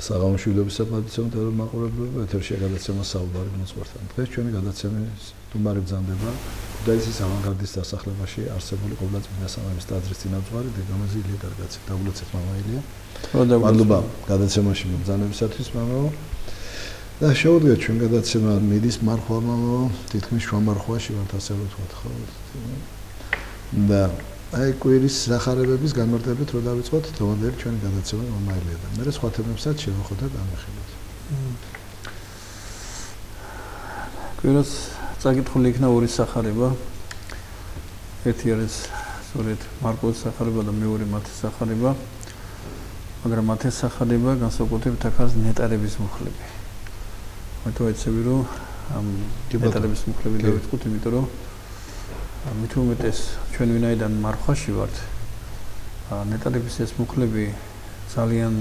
საღამოშვილების საპატიციო მაყურებლობა ეთერში გადაცემა საუბარი მოძღვართან. დღეს ჩვენი გადაცემის სტუმარი ბრძანდება ქუთაისის ავანგარდის დასახლებაში არსებული ყოვლადწმინდა სამების ტაძრის წინამძღვარი დედამაზი ილია გარგაცი. დაგულოცეთ მამა ილია. მადლობა გადაცემაში მობრძანებისათვის მამაო. და შევუდგეთ ჩვენ გადაცემა მიდის მარხვა მამაო, თითქმის შუამარხვაში ვართ ასე ვთქვათ ხო? და აი კვირის სახარებების განმარტებით რო დავიწყოთ თემამდელი ჩვენი გადაცემა მომაილია და მე სხვა თემებსაც შევხვდეთ ამხელოთ. კვირას წაკითხული იქნა ორი სახარება. ერთი არის სწორედ მარკოს სახარება და მეორე მათეს სახარება. მაგრამ მათეს სახარება განსაკუთრებით აქ არის ნეტარების მუხლები. მე თუ ეცები რომ ამ ნეტარების მუხლები დავიწყოთ, იმიტომ რომ მით უმეტეს ჩვენ ვინაიდან მარხვაში ვართ ნეტარების ეს მუხლები ძალიან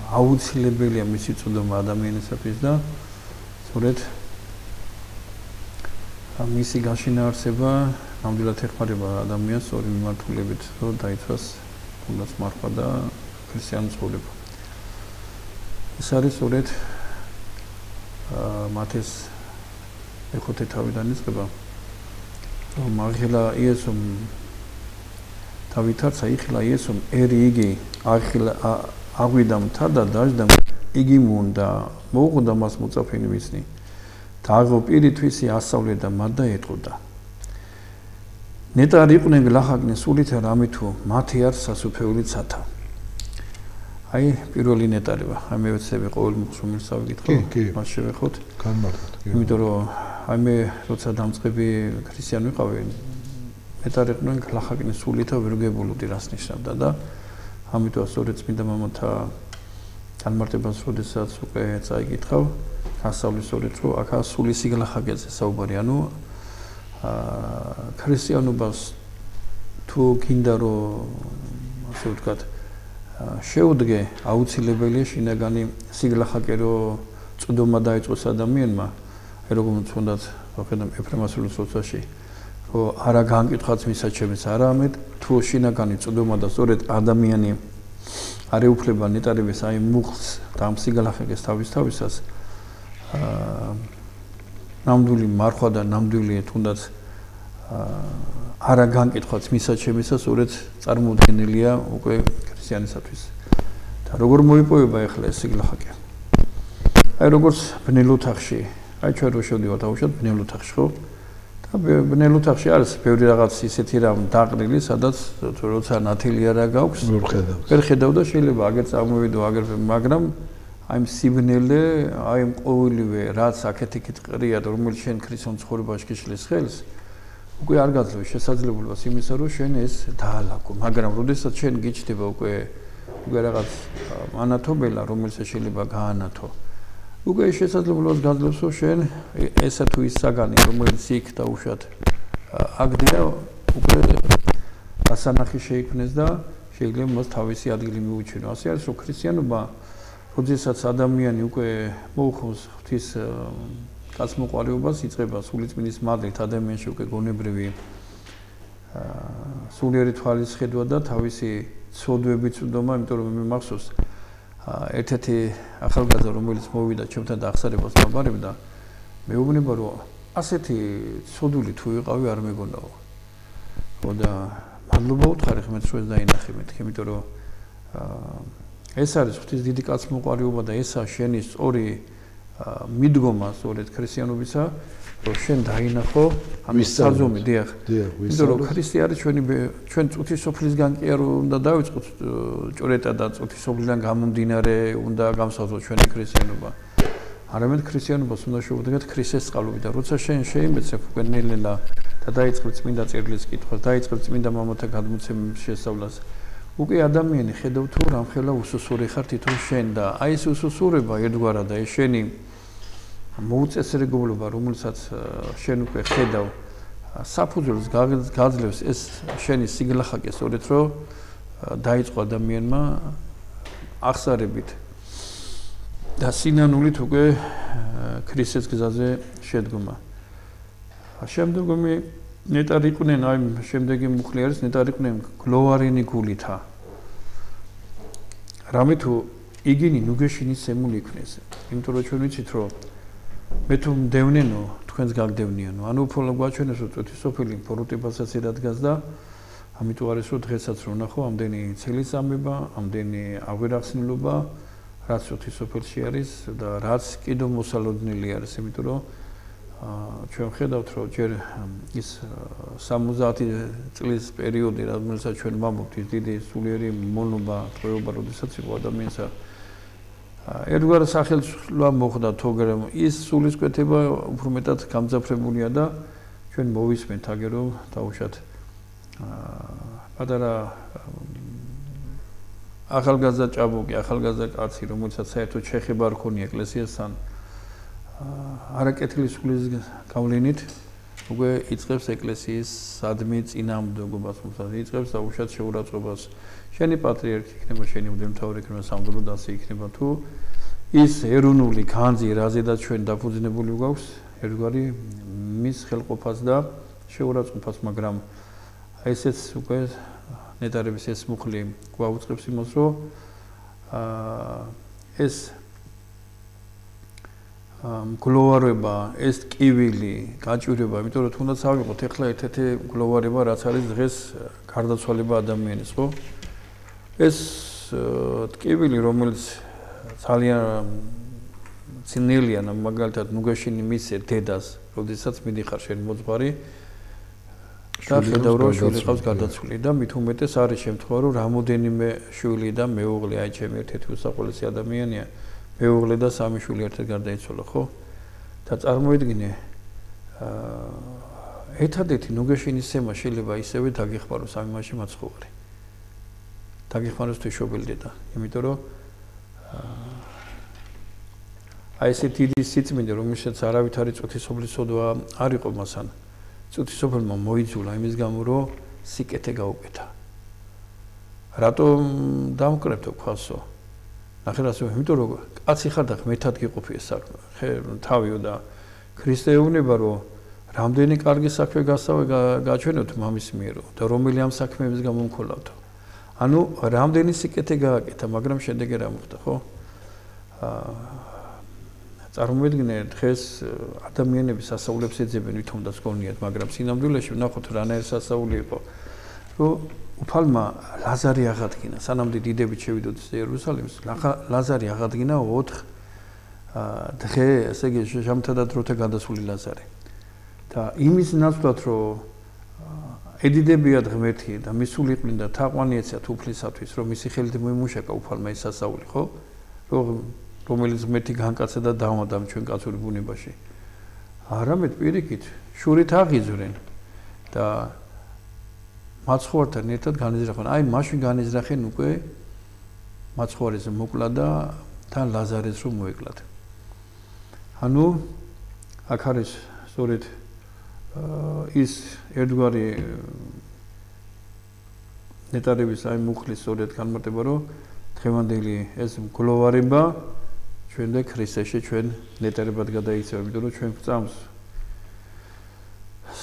აუცილებელია მისი წოდომა ადამიანისათვის და სწორედ მისი გაშინაარსება ნამდვილად ეხმარება ადამიანს ორი მიმართულებით რომ დაიცვას თუნდაც მარხვა და ქრისტიანული ცხოვრება. ეს არის სწორედ მათეს ეხუთე თავიდან იწყება. Magila Iesum Tavitarsa Ichla Iesum Erigi Achila Aguidam Tada Dajdam Igimunda Mogudamas Mutsafini Visni Tago Piritwisi Asauleda Mada Etruda Neta Rikunen Lahagni Sulita Ramitu Matiar Sasupeulitsata Ai Piroli Netariva I may say all Muxumil Savit Mashevot Midoro Aime როცა დამწყები ქრისტიანი ვიყავი მეტარიყვნენ ლახაკნის სულითა ვერგებულოდი რას ნიშნავდა და ამიტომ სწორედ წმინდა მამათა განმარტებას როდესაც უკვე წაიკითხავ გასავლის სწორედ რომ აქ სული სიგლახაკეზე საუბარი ანუ ქრისტიანობას თუ გინდა რომ ასე ვთქვათ შეუდგე აუცილებელია შინაგანი სიგლახაკე რომ წვდომა დაიწყოს ადამიანმა როგორც თუნდაც ვახედავ ეფრემასულის სოციალში რომ არა განკითხავს მისაჩემს არამედ თუ შინაგანი წვდომა და სწორედ ადამიანი არ ეუფლება ნეტარების აი მუხლს და ამ სიგალახაკეს თავისას ნამდვილი მარხვა და ნამდვილი თუნდაც არა განკითხავს მისაჩემისა სწორედ წარმოუდგენელია უკვე ქრისტიანისათვის და როგორ მოიპოვება ახლა ეს სიგალახაკე აი როგორც ბნელოთახში აი ჩვენ რო შევდივართ აუშვათ ბნელოთახში ხო და ბნელოთახში არის ბევრი რაღაც ისეთი რამ დაყრილი სადაც როცა ნათელი არა გაქვს ვერ ხედავ და შეიძლება აგერ წარმოვიდო აგერ მაგრამ აი სიბნელე აი ყოველივე რაც აქეთ-იქით ყრია და რომელიც შენ ქრისტიან ცხოვრებაში გიშლის ხელს უკვე არ გაძლევს შესაძლებლობას იმისა რომ შენ ეს დაალაგო მაგრამ როდესაც შენ გიჩნდება უკვე რაღაც ანათობელა რომელსაც შეიძლება გაანათო უკვე შესაძლებლობას გაძლევს რომ შენ ესა თუ ის საგანი რომელიც იქ დაუშვათ აგდია უკვე ასანახი შეიქმნეს და შეიძლება მას თავისი ადგილი მიუჩინო ასე არის რომ ქრისტიანობა როდესაც ადამიანი უკვე მოუხმოს ღვთის კაცმოყვარეობას იწყება სულიწმინდის მადლით ადამიანში უკვე გონებრივი სულიერი თვალის ხედვა და თავისი ცოდვებით წვდომა იმიტომ რომ მე მახსოვს ერთ-ერთი ახალგაზრდა რომელიც მოვიდა ჩემთან და ახსარებას მაბარებდა მეუბნება რომ ასეთი ცოდული თუ ვიყავი არ მეგონაო ხო და მადლობა უთხარი ხმეთ შუეს დაინახე მეთქი იმიტომ რომ ეს არის ღვთის დიდი კაცმოყვარეობა და ესა შენი სწორი მიდგომა სწორედ ქრისტიანობისა რომ შენ დაინახო ამის საზომი დიახ იმიტომ რომ ქრისტე არის ჩვენ წუთის სოფლისგან კი არ უნდა დავიწყოთ ჭორეტა და წუთის სოფლისგან გამომდინარე უნდა გამსავსოთ ჩვენი ქრისტიანობა არამედ ქრისტიანობას უნდა შევუდგეთ ქრისტეს წყალობით და როცა შენ შეიმეცებ უკვე ნელ-ნელა და დაიწყებ წმინდა წერილს კითხვას დაიწყებ წმინდა მამათა გადმოცემის შესწავლას უკვე ადამიანი ხედავ თუ რამხელა უსუსური ხარ თვითონ შენ და აი ეს უსუსურება ერთგვარად და ეს შენი მოუწესრიგებლობა რომელსაც შენ უკვე ხედავ საფუძველს გაძლევს ეს შენი სიგლახაკე სწორედ რომ დაიწყო ადამიანმა აღსარებით და სინანულით უკვე ქრისტეს გზაზე შედგომა შემდგომი ნეტარიყვნენ აი შემდეგი მუხლი არის ნეტარიყვნენ გლოვარინი გულითა რამე თუ იგინი ნუგეშინის სემული იქნეს იმიტომ რომ ჩვენ ვიცით რომ მე თუ მდევნენო თქვენს გაგდევნიანო ანუ უფრო გვაჩვენეს რომ წუთისოფელი ბოროტებასაც ერთგას და ამიტომ არის რომ დღესაც რომ ნახო ამდენი ცილისამება ამდენი აღვერახსნილობა რაც წუთისოფელში არის და რაც კიდევ მოსალოდნელი არის იმიტომ რომ ჩვენ ხედავთ რომ ჯერ ის 70 წლის პერიოდი რომელსაც ჩვენ ვამბობთ ის დიდი სულიერი მონობა ტყვეობა როდესაც იყო ადამიანს ერთგვარ სახელმწიფო მოხდა თორემ ის სულისკვეთება უფრო მეტად გამძაფრებულია და ჩვენ მოვისმენთ აგერ რომ დაუშვათ პატარა ახალგაზრდა ჭაბუკი ახალგაზრდა კაცი რომელსაც საერთოდ შეხება არ ქონია ეკლესიასთან არაკეთილი სულის გავლენით უკვე იწყებს ეკლესიის სადმე წინამორბედობას მოხდა იწყებს დაუშვათ შეურაცხყოფას შენი პატრიარქი იქნება შენი მღვდელმთავარი იქნება სამღვდელო დასი იქნება თუ ის ეროვნული განძი რაზედაც ჩვენ დაფუძნებული გვაქვს ერთგვარი მის ხელყოფას და შეურაცხყოფას მაგრამ ესეც უკვე ნეტარების ეს მუხლი გვაუწყებს იმას რომ ეს გლოვარება ეს ტკივილი გაჭირება იმიტომ რომ თუნდაც ავიღოთ ეხლა ერთ-ერთი გლოვარება რაც არის დღეს გარდაცვალება ადამიანის ხო ეს ტკივილი რომელიც ძალიან ცინელია მაგალითად ნუგეშინი მისცე დედას როდესაც მიდიხარ შენ მოძღვარი და ხედავ რომ შვილი ყავს გარდაცვლილი და მით უმეტეს არის შემთხვევა რომ რამოდენიმე შვილი და მეუღლე აი ჩემი ერთ-ერთი უსაყოლესი ადამიანია მეუღლე და სამი შვილი ერთად გარდაიცვალა ხო და წარმოიდგინე ერთადერთი ნუგეშინის სემა შეიძლება ისევე დაგეხმაროს ამ იმაში მაცხოვარი დაგეხმაროს თვიშობილი დედა იმიტომ რომ აი ესე დიდი სიწმინდე რომელსაც არავითარი წუთისოფლის სოდვა არ იყო მასან წუთისოფელმა მოიძულა იმის გამო რომ სიკეთე გაუკეთა რატომ დამკრებთო ქვასო ნახე რასო იმიტომ რომ კაცი ხარ და ღმერთად გიყოფი ეს საქმე თავიო და ქრისტე ეუბნება რომ რამდენი კარგი საქმე გაჩვენოთ მამის მიერო და რომელი ამ საქმეების გამო მქოლავთო ანუ რამდენი სიკეთე გააკეთა მაგრამ შედეგი რა მოხდა ხო წარმოიდგინე დღეს ადამიანები სასაულებს ეძებენ ვითომაც გონიათ მაგრამ სინამდვილეში ვნახოთ რანაირ სასაული იყო რომ უფალმა ლაზარი აღადგინა სანამდე დიდებით შევიდოდეს იერუსალიმს ლაზარი აღადგინა 4 დღე ესე იგი ჟამთა და დროთა გადასული ლაზარი და იმის ნაცვლად რომ ედიდებიათ ღმერთი და მისულიყვნენ და თაყვანი ეცათ უფლისათვის რომ მისი ხელით მოიმუშაკა უფალმა ეს სასაული ხო რომელიც ღმერთი განკაცა და დავამატა ჩვენ კაცური ბუნებაში არამედ პირიქით შურით აღიძვრენ და მაცხოვართან ერთად განიზრახენ აი მაშინ განიზრახენ უკვე მაცხოვარის მოკლა და თან ლაზარეს რომ მოეკლათ ანუ აქ არის სწორედ ის ერთგვარი ნეტარების აი მუხლის სწორედ განმარტება რომ დღევანდელი ეს გლოვარება ჩვენ და ქრისტეში ჩვენ ნეტარებად გადაიქცევა იმიტომ რომ ჩვენ გვწამს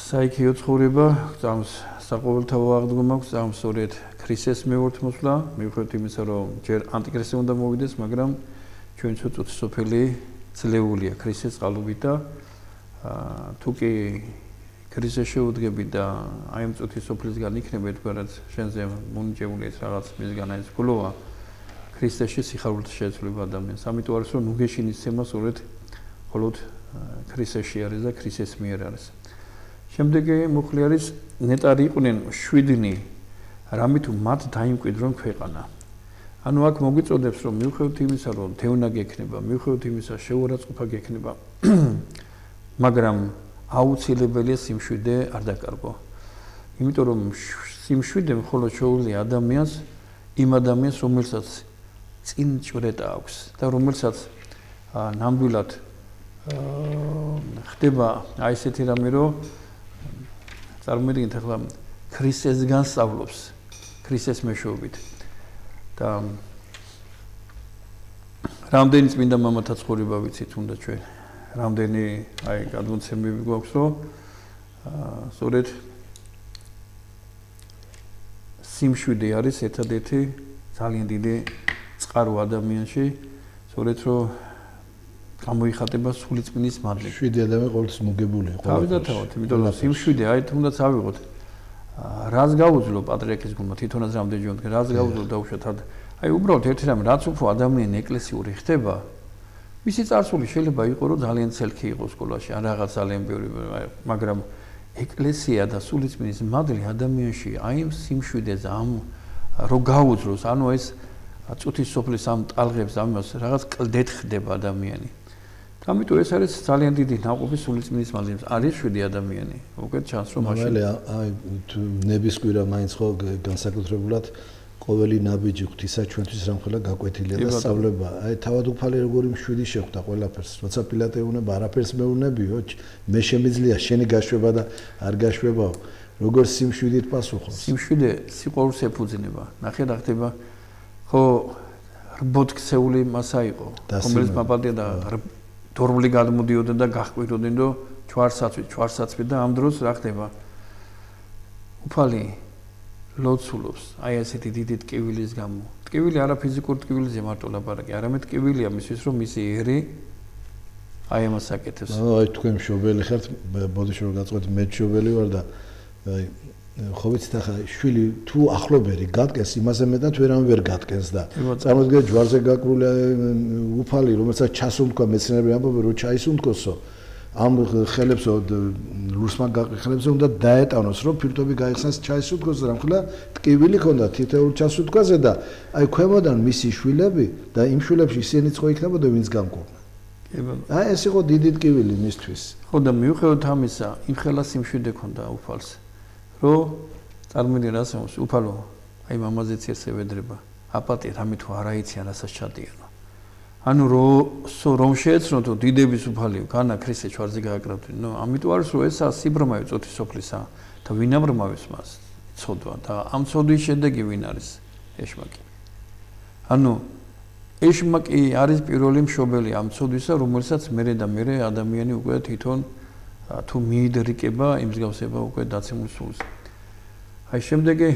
საიქიო ცხოვრება გვწამს საყოველთაო აღდგომა გვწამს სწორედ ქრისტეს მეურთმოსვლა მიუხედავად იმისა რომ ჯერ ანტიქრისტე უნდა მოვიდეს მაგრამ ჩვენ წუთისოფელი ძლეულია ქრისტეს წყალობით და თუ კი ქრისტეს შეუდგები და აი ამ წუთისოფლისგან იქნება ერთგვარად შენზე მონიჭებული ეს რაღაც მისგან ეს გლოვა ქრისტეში სიხარულით შეეცვლება ადამიანს ამიტომ არის რომ ნუგეშინის სემა სწორედ მხოლოდ ქრისტეში არის და ქრისტეს მიერ არის შემდეგი მუხლი არის ნეტარი იყვნენ 7 რამე თუ მათ დაიმკვიდრონ ქვეყანა ანუ აქ მოგვიწოდებს რომ მიუხედავად იმისა რომ თევნა გექნება მიუხედავად იმისა შეურაცხყოფა გექნება მაგრამ აუცილებელია სიმშვიდე არ დაკარგო იმიტომ რომ სიმშვიდე მხოლოდ შეუძლია ადამიანს იმ ადამიანს რომელსაც წინ ჭვრეტა აქვს და რომელსაც ნამდვილად ხდება აი ესეთი რამე რომ წარმოიდგინეთ ახლა ქრისტესგან სწავლობს ქრისტეს მეშვეობით და რამდენი წმინდა მამათა ცხოვრება ვიცით უნდა ჩვენ რამდენი აი გადმოცემები გვაქვს რომ სწორედ სიმშვიდე არის ერთადერთი ძალიან დიდი წყარო ადამიანში, სწორედ რომ გამოიხატება სულიწმინდის მადლი. 7 ადამიანი ყოველთვის მოგებულია. თავიდანვე, იმიტომ რომ სიმშვიდე, აი თუნდაც ავიღოთ. რას გაუძლო პატრიარქის გულმა თვითონაც რამდენჯერ რას გაუძლო დაუშვათ. აი უბრალოდ ერთი რამ რაც უფრო ადამიანი ეკლესიური ხდება, მისი წარსული შეიძლება იყოს რომ ძალიან ცელქი იყოს სკოლაში, ან რაღაც ძალიან ბევრი, მაგრამ ეკლესია და სულიწმინდის მადლი ადამიანში აი ამ სიმშვიდეს ამ რო გაუძლოს, ანუ ეს წუთის სოფლის ამ ტალღებს ამას რაღაც კლდეთ ხდება ადამიანი. ამიტომ ეს არის ძალიან დიდი ნაყოფი სულიწმინდის მადლს. არის 7 ადამიანი. უკვე ჩანს რომ მაშინ აი ნებისკვირა მაინც ხო განსაკუთრებულად ყოველი ნაბიჯი ღვთისა ჩვენთვის რამხელა გაკვეთილია და სწავლება. აი თავად უფალი როგორი მშვიდი შეხვდა ყველაფერს. როცა პილატე უნება არაფერს მეუნებიო, მე შემიძლია შენი გაშვება და არ გაშვებაო. როგორ სიმშვიდით პასუხობს. სიმშვიდე სიყვარულს ეფუძნება. ნახე რა ხდება. ხო რბოთქცეული მასა იყო. რომელიც მაპატია და დორმული გადმოდიოდა და გაჰყვიროდნენ რომ ჩვარსაცვი და ამ დროს რა ხდება? უფალი ლოცულობს აი ესეთი დიდი ტკივილის გამო. ტკივილი არა ფიზიკურ ტკივილზე მარტო ლაპარაკი, არამედ ტკივილია მისთვის რომ მისი ერი აი ამას აკეთებს. აი თქვენ მშობელი ხართ, ბოდიში რომ გაწყვეტ მე მშობელი ვარ და აი ხო ვიცით ახლა შვილი თუ ახლობერი გატკენს იმაზე მეტად ვერავინ ვერ გატკენს და წარმოიდგინეთ ჯვარზე გაკრული უფალი რომელსაც ჩასუნთქვა მეცნიერები ამბობენ რომ ჩაისუნთქოსო ამ ხელებსო ლურსმან გაყრელებსო უნდა დაეტანოს რომ ფილტვები გაიხსნას ჩაისუნთქოს და რამხელა ტკივილი ქონდა თითოეულ ჩასუნთქვაზე და აი ქვემოდან მისი შვილები და იმ შვილებში ისინიც ხო იქნებოდა ვინც გამკურნა. აი ეს იყო დიდი ტკივილი მისთვის. ხო და მიუხედავად ამისა იმ ხელა სიმშვიდე ქონდა უფალს. რომ წარმოიდგინე რას ამბობს უფალო აი მამაზეც ერთს ევედრება აპატია რამე თუ არ აიციან რასაც ჩადიანო ანუ რომ შეეცნოთ დიდების უფალიო განა ქრისტე ჩვარზე გააკრავდნენ ნუ ამიტომ არის რომ ესა სიბრმავი წოთის სოფლისა და ვინ ამრმავებს მას ცოდვა და ამ ცოდვის შედეგი ვინ არის ეშმაკი ანუ ეშმაკი არის პირველი მშობელი ამ ცოდვისა რომელსაც მერე და მერე ადამიანი უკვე თვითონ თუ მიიდრიკება იმ მსგავსება უკვე დაცემულ სულს. აი შემდეგი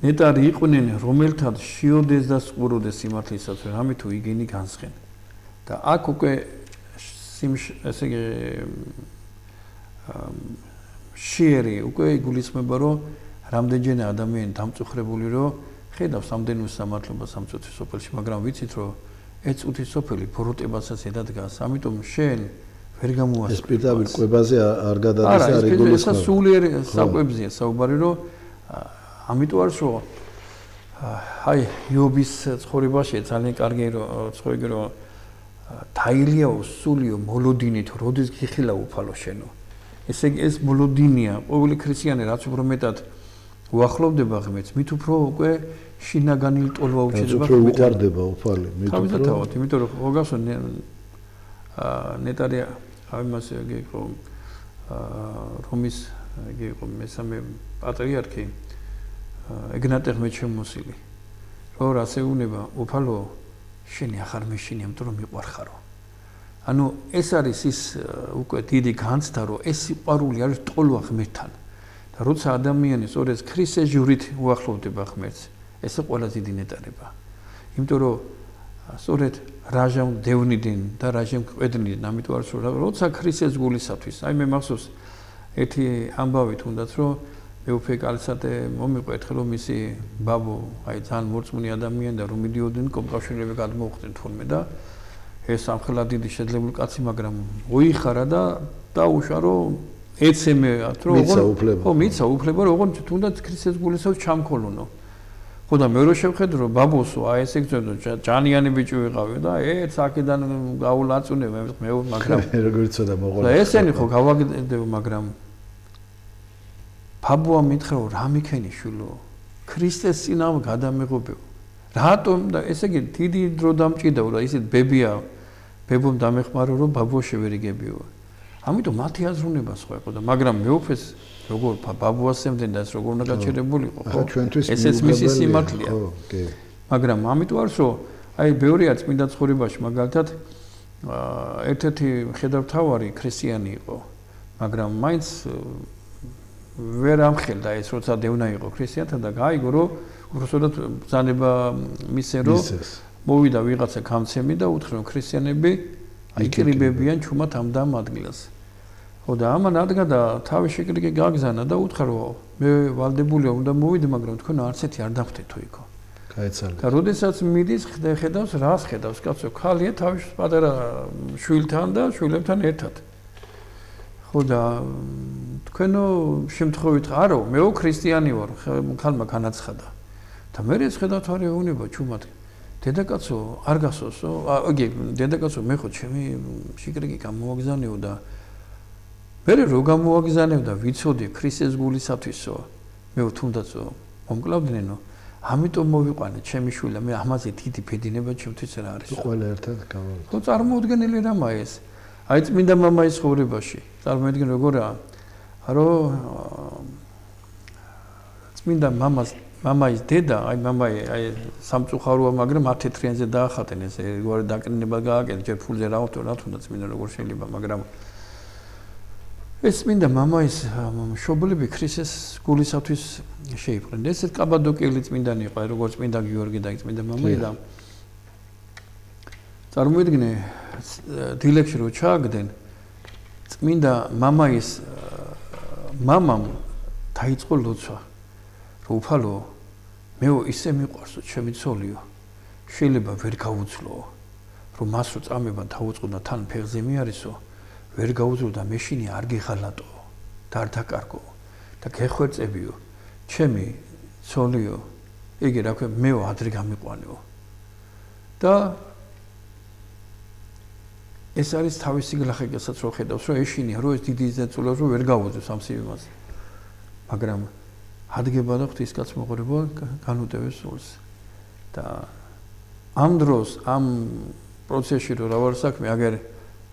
ნეტარი იყვნენ რომელთად შიოდეს და სყუროდეს სიმართლისას რამე თუ იგენი განსხენ. და აქ უკვე ესე იგი შიერი უკვე იგულისხმება რომ რამდენჯერმე ადამიანი დამწუხრებული რომ ხედავს ამდენივე სამართლობას ამ წუთის სოფელში, მაგრამ ვიცით რომ ეს წუთის სოფელი ბოროტებასაც ედადგას, ამიტომ შენ ვერ გამოასწრებ. ეს პირდაპირ კვებაზე არ გადადის არ იგულისხმება. ეს სულიერი საკვებზეა საუბარი, რომ ამიტომ არის რომ აი იობის ცხოვრებაში ძალიან კარგი ცხოვრება რომ დაილიაო სულიო მოლოდინით, როდის გიხილა უფალო შენო. ესე იგი ეს მოლოდინია, ყოველი ქრისტიანი რაც უფრო მეტად უახლოვდება ღმერთს, მით უფრო უკვე შინაგანილ ტოლვა უჩნდება. უფრო უყარდება უფალი, მით უფრო. თავისთავად, იმიტომ რომ მოგახსოვ ნეტარი ამას იყო რომის იყო მესამე პატრიარქი ეგნატე ღმერთშემოსილი. რო რასე უნება უფალო შენი ახარ მეშინი, ამიტომ რომ მიყვარხარო. ანუ ეს არის ის უკვე დიდი განცდა, რომ ეს სიყვარული არის ტოლვა ღმერთთან. და როცა ადამიანი სწორედ ქრისტეს ჯვრით უახლოვდება ღმერთს, ეს ყველა დიდი ნეტარება. იმიტომ რომ სწორედ რაჟამ დევნიდან და რაჟამ ყვედნიდან, ამიტომ არის რომ როცა ქრისტეს გულისათვის, აი მე მახსოვს ერთი ამბავი თუნდაც რომ მეუფე კალისატე მომიყვა ერთხელ რომ მისი ბაბო აი ძალიან მორწმუნე ადამიანი და რომ მიდიოდნენ კომკავშირები გადმოუხდნენ თურმე და ეს ამხელა დიდი შეძლებული კაცი, მაგრამ უიხარა და დაუშვა რომ ეცემეათ რომ ხო მიცა უფლება რომ ოღონდ თუნდაც ქრისტეს გულისათვის ჩამქოლუნო. ხო და მე რო შევხედე რომ ბაბოსო აი ესე გწევდო ჯანიანი ბიჭი ვიყავი და ერთ აქედან გაულაწუნე მე მაგრამ როგორ იცოდა მოყოლა. და ესენი ხო გავაგდებო მაგრამ ბაბუა მითხრა რომ რა მიქენი შვილო ქრისტეს წინამ გადამეღობეო. რატომ და ესე იგი დიდი დრო დამჭიდაო და ისეთ ბებია ბებომ დამეხმარო რომ ბაბუა შევერიგებიო. ამიტომ მათი აზროვნება სხვა იყო და მაგრამ მეუფეს როგორ ბაბუას ემდნენ და ეს როგორ უნდა გაჩერებულიყო ხო ესეც მისი სიმართლეა მაგრამ ამიტომ არის რომ აი ბევრია წმინდა ცხოვრებაში მაგალითად ერთ-ერთი მხედართმთავარი ქრისტიანი იყო მაგრამ მაინც ვერ ამხელდა ეს როცა დევნა იყო ქრისტიანთან და გაიგო რომ უბრალოდ ბრძანება მისცენ რომ მოვიდა ვიღაცა გამცემი და უთხრა რომ ქრისტიანები აიკრიბებიან ჩუმად ამ და ამ ადგილას. ხო და ამან ადგა და თავის შეკრიკი გაგზანა და უთხრა რომ მე ვალდებულია უნდა მოვიდე, მაგრამ თქვენ არც ერთი არ დახვდეთო იქო. გაეცალე. და როდესაც მიდის ხედავს რას ხედავს კაცო, ხალია თავის პატარა შვილთან და შვილებთან ერთად. ხო და თქვენო შემთხვევით არო, მეო ქრისტიანი ვარ, ხალმა განაცხადა. და მე შეხედავთ არა უნება ჩუმად. დედაკაცო არ გასოსო, იგი დედაკაცო მე ხო ჩემი შიკრიკი გამოაგზავნეო და მე რო გამოაგზავნევ და ვიცოდი ქრისტეს გულისათვისო, მე თუნდაცო მომკლავდნენო, ამიტომ მოვიყვანე ჩემი შვილა, მე ამაზე დიდი ბედინება ჩემთვის რა არის. ყველა ერთად გავავით. ხო წარმოუდგენელი რამაა ეს. აი წმინდა მამაის ხოვრებაში, წარმოიდგენ როგორაა, რომ წმინდა მამაის დედა, აი მამაი, აი სამწუხაროა, მაგრამ 10 თეთრიანზე დაახატენ ეს, ეგრე დაკნინება გააკეთეს, ჯერ ფულზე რა თუნდა წმინდა როგორ შეიძლება, მაგრამ ეს წმინდა მამაის მშობლები ქრისტეს გულისათვის შეიპყრნენ. ესეთ კაბადოკიელი წმინდანი იყო, როგორც წმინდა გიორგი და წმინდა მამაი და წარმოიდგინე დილეგში რო ჩააგდნენ წმინდა მამაის მამამ დაიწყო ლოცვა. რომ უფალო მეო ისე მიყვარსო ჩემი ცოლიო, შეიძლება ვერ გაუძლო, რომ მას რო წამება დაუწყო და თან ფეხზე მიარისო, ვერ გაუძლო და მეშინი არ გეხალატო და არ დაკარგო და გეხვერწებიო ჩემი ცოლიო, იგი რა ქვია მეო ადრე გამიყვანეო. და ეს არის თავისი გლახაკასაც რო ხედავს, რომ ეშინია, რომ ეს დიდი ზეწულა რო ვერ გაუძლოს ამ სიამას. მაგრამ ადგება და ღვთისკაცმოყრება განუტევეს სულს. და ამ დროს, ამ პროცესში რო რა ვარ საქმე, აგერ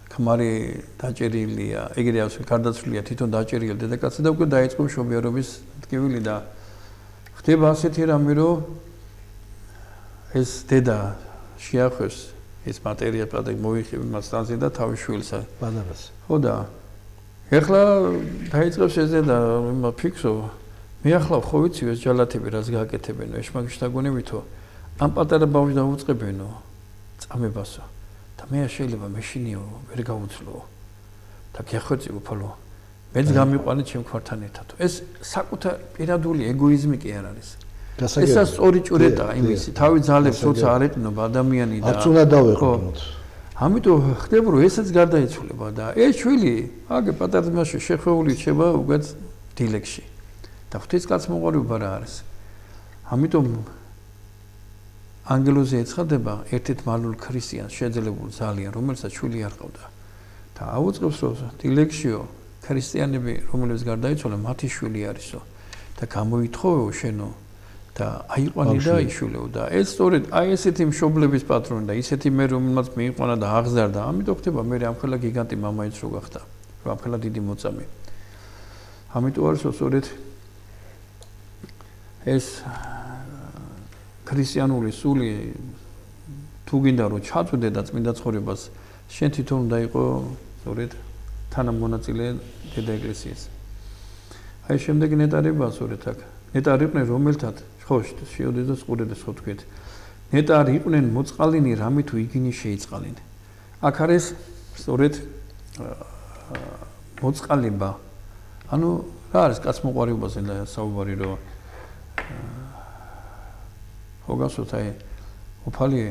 ქმარი დაჭერილია, ეგრე ასე გარდაცვლილია თვითონ დაჭერილი დედაკაცი და უკვე დაიწყო მშობიარობის ტკივილი და ხდება ასეთი რამე, რომ ეს დედა შეახვევს ეს მატერია პატა მოიხიბ მასტანზე და თავის შვილსა ბანარას. ხო და ეხლა დაიწყებს ეს და ფიქსო მე ახლა ხო ვიცი ეს ჯალათები რას გააკეთებენო, ეშმაკში დაგონებითო ამ პატარა ბავშვს დაუწყებენო წამებასო და მე შეიძლება მეშინიო ვერ გაუძლო და გეხვეწი უფალო მეც გამიყვანე ჩემ ქვართან ერთად. ეს საკუთარ პირადული ეგოიზმი კი არ არის. ესა სწორი ჭურეტაა იმისი, თავი ძალებს როცა არ ეტნობა ადამიანი და არც უნდა დავეყოთ. ამიტომ ხდება რომ ესაც გარდაიცვლება და ეს შვილი აგე პატარა ძმაში შეხვეული რჩება უკეთ დილეგში. და ღვთისკაცმოყრება რა არის. ამიტომ ანგელოზე ეცხადება ერთ-ერთ მალულ ქრისტიანს შეძლებულ ძალიან, რომელსაც შვილი არ ყავდა. და აუწყებს რომ დილეგშიო ქრისტიანები რომლებიც გარდაიცვალა მათი შვილი არისო და გამოითხოვეო შენო და აიყვანი და აიშვილეო და ეს სწორედ აი ესეთი მშობლების პატრონი და ისეთი მე რომელმაც მიიყვანა და აღზარდა, ამიტომ ხდება მე ამხელა გიგანტი მამაიც რო გახდა, რომ ამხელა დიდი მოწამე. ამიტომ არის სწორედ ეს ქრისტიანული სული თუ გინდა რომ ჩაწვდე და წმინდა ცხოვრებას შენ თვითონ უნდა იყო სწორედ თანამონაწილე დედა ეკლესიის. აი შემდეგ ნეტარებაა სწორედ აქ. ნეტარი იყვნენ რომელთად ხო შეოდეს და სყურედეს ხო თქვით. ნეტარი იყვნენ მოწყალინი რამე თუ იგინი შეიწყალინ. აქ არის სწორედ მოწყალება. ანუ რა არის კაცმოყვარეობაზე საუბარი რომ ხო გასვოთ აი უფალი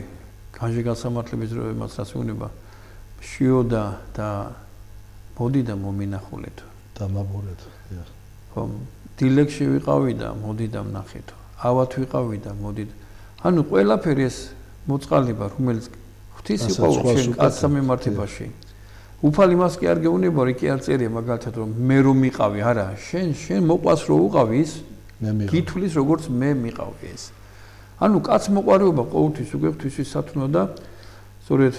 განჯი გასამართლების დროებაც რაც უნება შიოდა და მოდი და მომინახულეთ და მაბურეთ. ხო დილეგში ვიყავი და მოდი და ვნახეთო. ავათ ვიყავი და მოდი. ანუ ყველაფერი ეს მოწყალება რომელიც ღვთის იყო შენ კაცსა მიმართებაში. უფალი მას კი არ გეუნება, რიკი არ წერია მაგალითად რომ მე რომ მიყავი, არა, შენ მოყვას რო უყავი ის გითვლის როგორც მე მიყავი ეს. ანუ კაცმოყვარეობა ყოველთვის უკვე ღვთისის სათნოა და სწორედ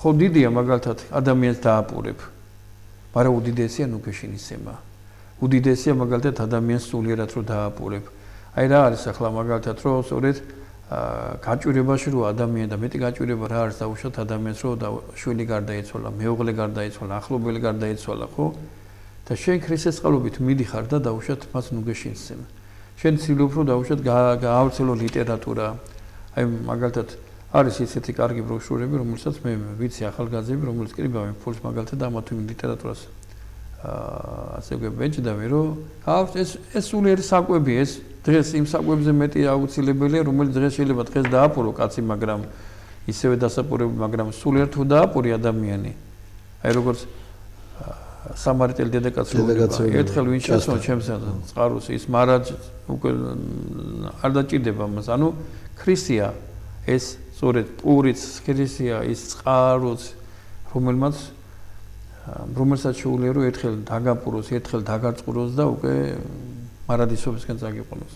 ხო დიდია მაგალითად ადამიანს დააპურებ. მაგრამ უდიდესია ნუქეშინისება. უდიდესია მაგალითად ადამიანს სულიერად რო დააპურებ. აი რა არის ახლა მაგალითად რომ სწორედ გაჭირებაში რო ადამიანი და მეტი გაჭირება რა არის დაუშვათ ადამიანს რო შვილი გარდაიცვალა, მეუღლე გარდაიცვალა, ახლობელი გარდაიცვალა, ხო? და შენ ქრისტეს წყალობით მიდიხარ და დაუშვათ მას ნუგეშინსება. შენ ცდილობ რომ დაუშვათ გაავრცელო ლიტერატურა. აი მაგალითად არის ისეთი კარგი ბროშურები, რომელსაც მე ვიცი ახალგაზრდები, რომელიც კრიბავენ ფულს მაგალითად ამა თუ იმ ლიტერატურას ასე გვეჭდავენ, რომ ეს სულიერი საკვები, ეს დღეს იმ საკვებზე მეტი აუცილებელია, რომელიც დღეს შეიძლება დღეს დააპურო კაცი, მაგრამ ისევე დასაპურებული, მაგრამ სულიერ თუ დააპური ადამიანი. აი როგორც სამარიტელი დედაკაცი ერთხელ ვინ შეცვალა ჩემს წყაროს ის მარაჯ უკვე არ დაჭირდება მას. ანუ ქრისია ეს სწორედ პურიც ქრისია ის წყაროც რომელსაც შეუძლია რომ ერთხელ დაგაპუროს, ერთხელ დაგარწყუროს და უკვე მარადისობისკენ წაგიყვანოს.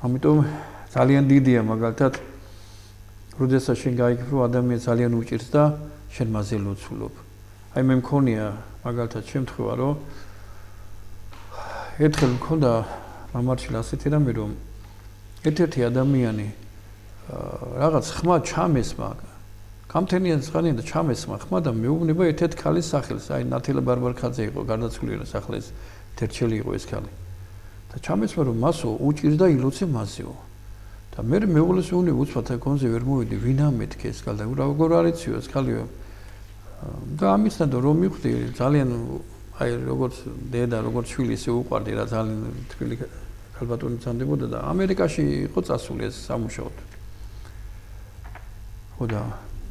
ამიტომ ძალიან დიდია მაგალითად როდესაც შენ გაიგებ რომ ადამიანს ძალიან უჭირს და შენ მასზე ლოცულობ. აი მე მქონია მაგალითად შემთხვევა რომ ერთხელ მქონდა მამარჩილ ასეთი რამე რომ ერთ-ერთი ადამიანი რაღაც ხმა ჩამესმა გამთენიან ხანიდან და ჩამესმა ხმა და მეუბნება ერთ-ერთ ქალის სახელს აი ნათელა ბარბარხაძე იყო გარდაცვლილი სახლის თერჩელი იყო ეს ქალი და ჩამესმა რომ მასო უჭირს და ილოცე მასეო და მე მეუღლეს ვუნე უცბად კონზე ვერ მოვიდი ვინ ამეთქე ეს ქალი და როგორ არიციო ეს ქალიო და ამისთან რომ მივხვდი ძალიან აი როგორც დედა როგორც შვილი ისე უყვარდი რა ძალიან თბილი ქალბატონი წამდებოდა და ამერიკაში იყო წასული ეს სამუშაოდ ხოდა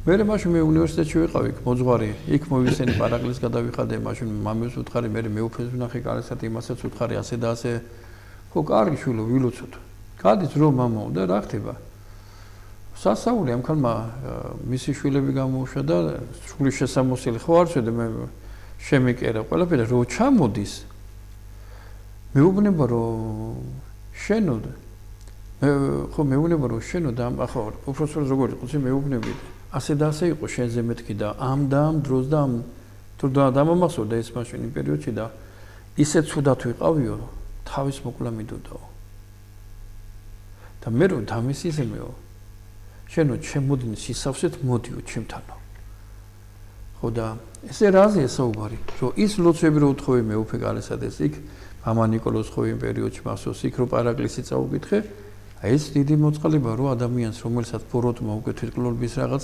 მე მაშინ მე უნივერსიტეტში ვიყავი მოძღვარი იქ მოვისენი პარაგლის გადავიხადე მაშინ მამის უთხარი მე მეუფეს ვნახე კარგად იმასაც უთხარი ასე და ასე ხო კარგი შვილო ვილოცოთ გადის რომ მამაო და რა ხდება სასაული ამ ქალმა მისი შვილები გამოუშვა და სრული შესამოსილი ხო არ შედა მე შემიკერა ყველაფერი რო ჩამოდის მეუბნება რომ შენო მე ხო მეუბნება რომ შენო და ახლა უბრალოდ როგორ იყო წინ მეუბნები ასე და ასე იყო შენზე მეთქი და ამ დროს და ამ თუ დამამახსოვრდა ეს მაშინ იმ პერიოდში და ისე ცუდად ვიყავიო თავის მოკლა მიდოდაო და მე რომ დამისიზმეო შენო ჩემოდინი სისავსეთ მოდიო ჩემთანო ხო და ესე რაზეა საუბარი რომ ის ლოცვები რო უთხოვე მე უფე გალესადეს იქ მამა ნიკოლოზ ხო იმ პერიოდში მახსოვს იქ რო პარაკლისი წაუკითხე აი ეს დიდი მოწყალება რო ადამიანს რომელსაც ბოროტმა უკვე თვითმკვლელობის რაღაც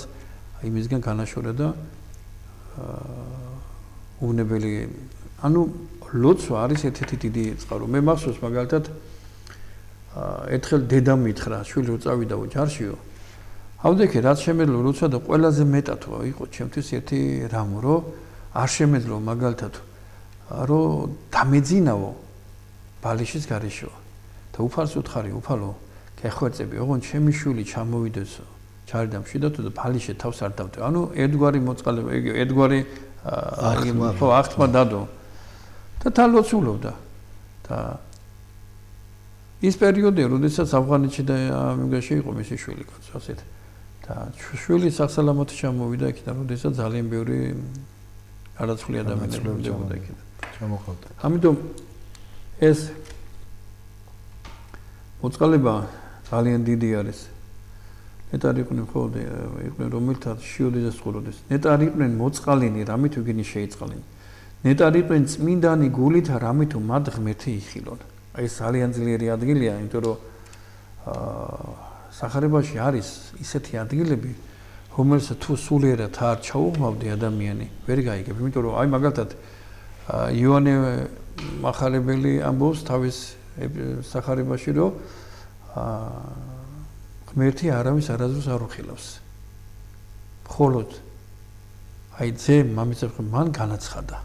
იმისგან განაშორა და უნებელი ანუ ლოცვა არის ერთ-ერთი დიდი წყარო მე მახსოვს მაგალითად ერთხელ დედამ მითხრა შვილი რო წავიდაო ჯარშიო ავდექე რაც შემეძლო ლოცვა და ყველაზე მეტად იყო ჩემთვის ერთი რამ რომ არ შემეძლო მაგალითად რომ დამეძინაო ბალიშის გარეშო და უფალს უთხარი უფალო გეხვეწები ოღონ ჩემი შვილი ჩამოვიდესო ჩარდამში და თუ ბალიშე თავს არ დავდე ანუ ერთგვარი მოწყალება ერთგვარი ხო აღთმა დადო და თან ლოცულობდა და ის პერიოდია როდესაც ავღანეთში და ამიგაში იყო მისი შვილი კაცო ასეთ და შვილი სასალამოთი ჩამოვიდა იქიდან როდესაც ძალიან ბევრი არაცვლი ადამიანები დებოდა იქიდან ჩამოყავდა ამიტომ ეს მოწყალება ძალიან დიდი არის ნეტარი იყვნენ ხოლმე იყვნენ რომელთაც შიოდეს ხუროდეს ნეტარი იყვნენ მოწყალინი რამით ვიგინი შეიწყალინი ნეტარი იყვნენ წმინდანი გულით რამით მათ ღმერთი იხილონ აი ეს ძალიან ძლიერი ადგილია იმიტომ რომ სახარებაში არის ისეთი ადგილები რომელსაც თუ სულიერად არ ჩაუღმავდი ადამიანი ვერ გაიგებ იმიტომ რომ აი მაგალითად იოანე მახარებელი ამბობს თავის სახარებაში რომ ღმერთი არავის არაზრს არ უხილავს მხოლოდ აი ძე მამისა მან განაცხადა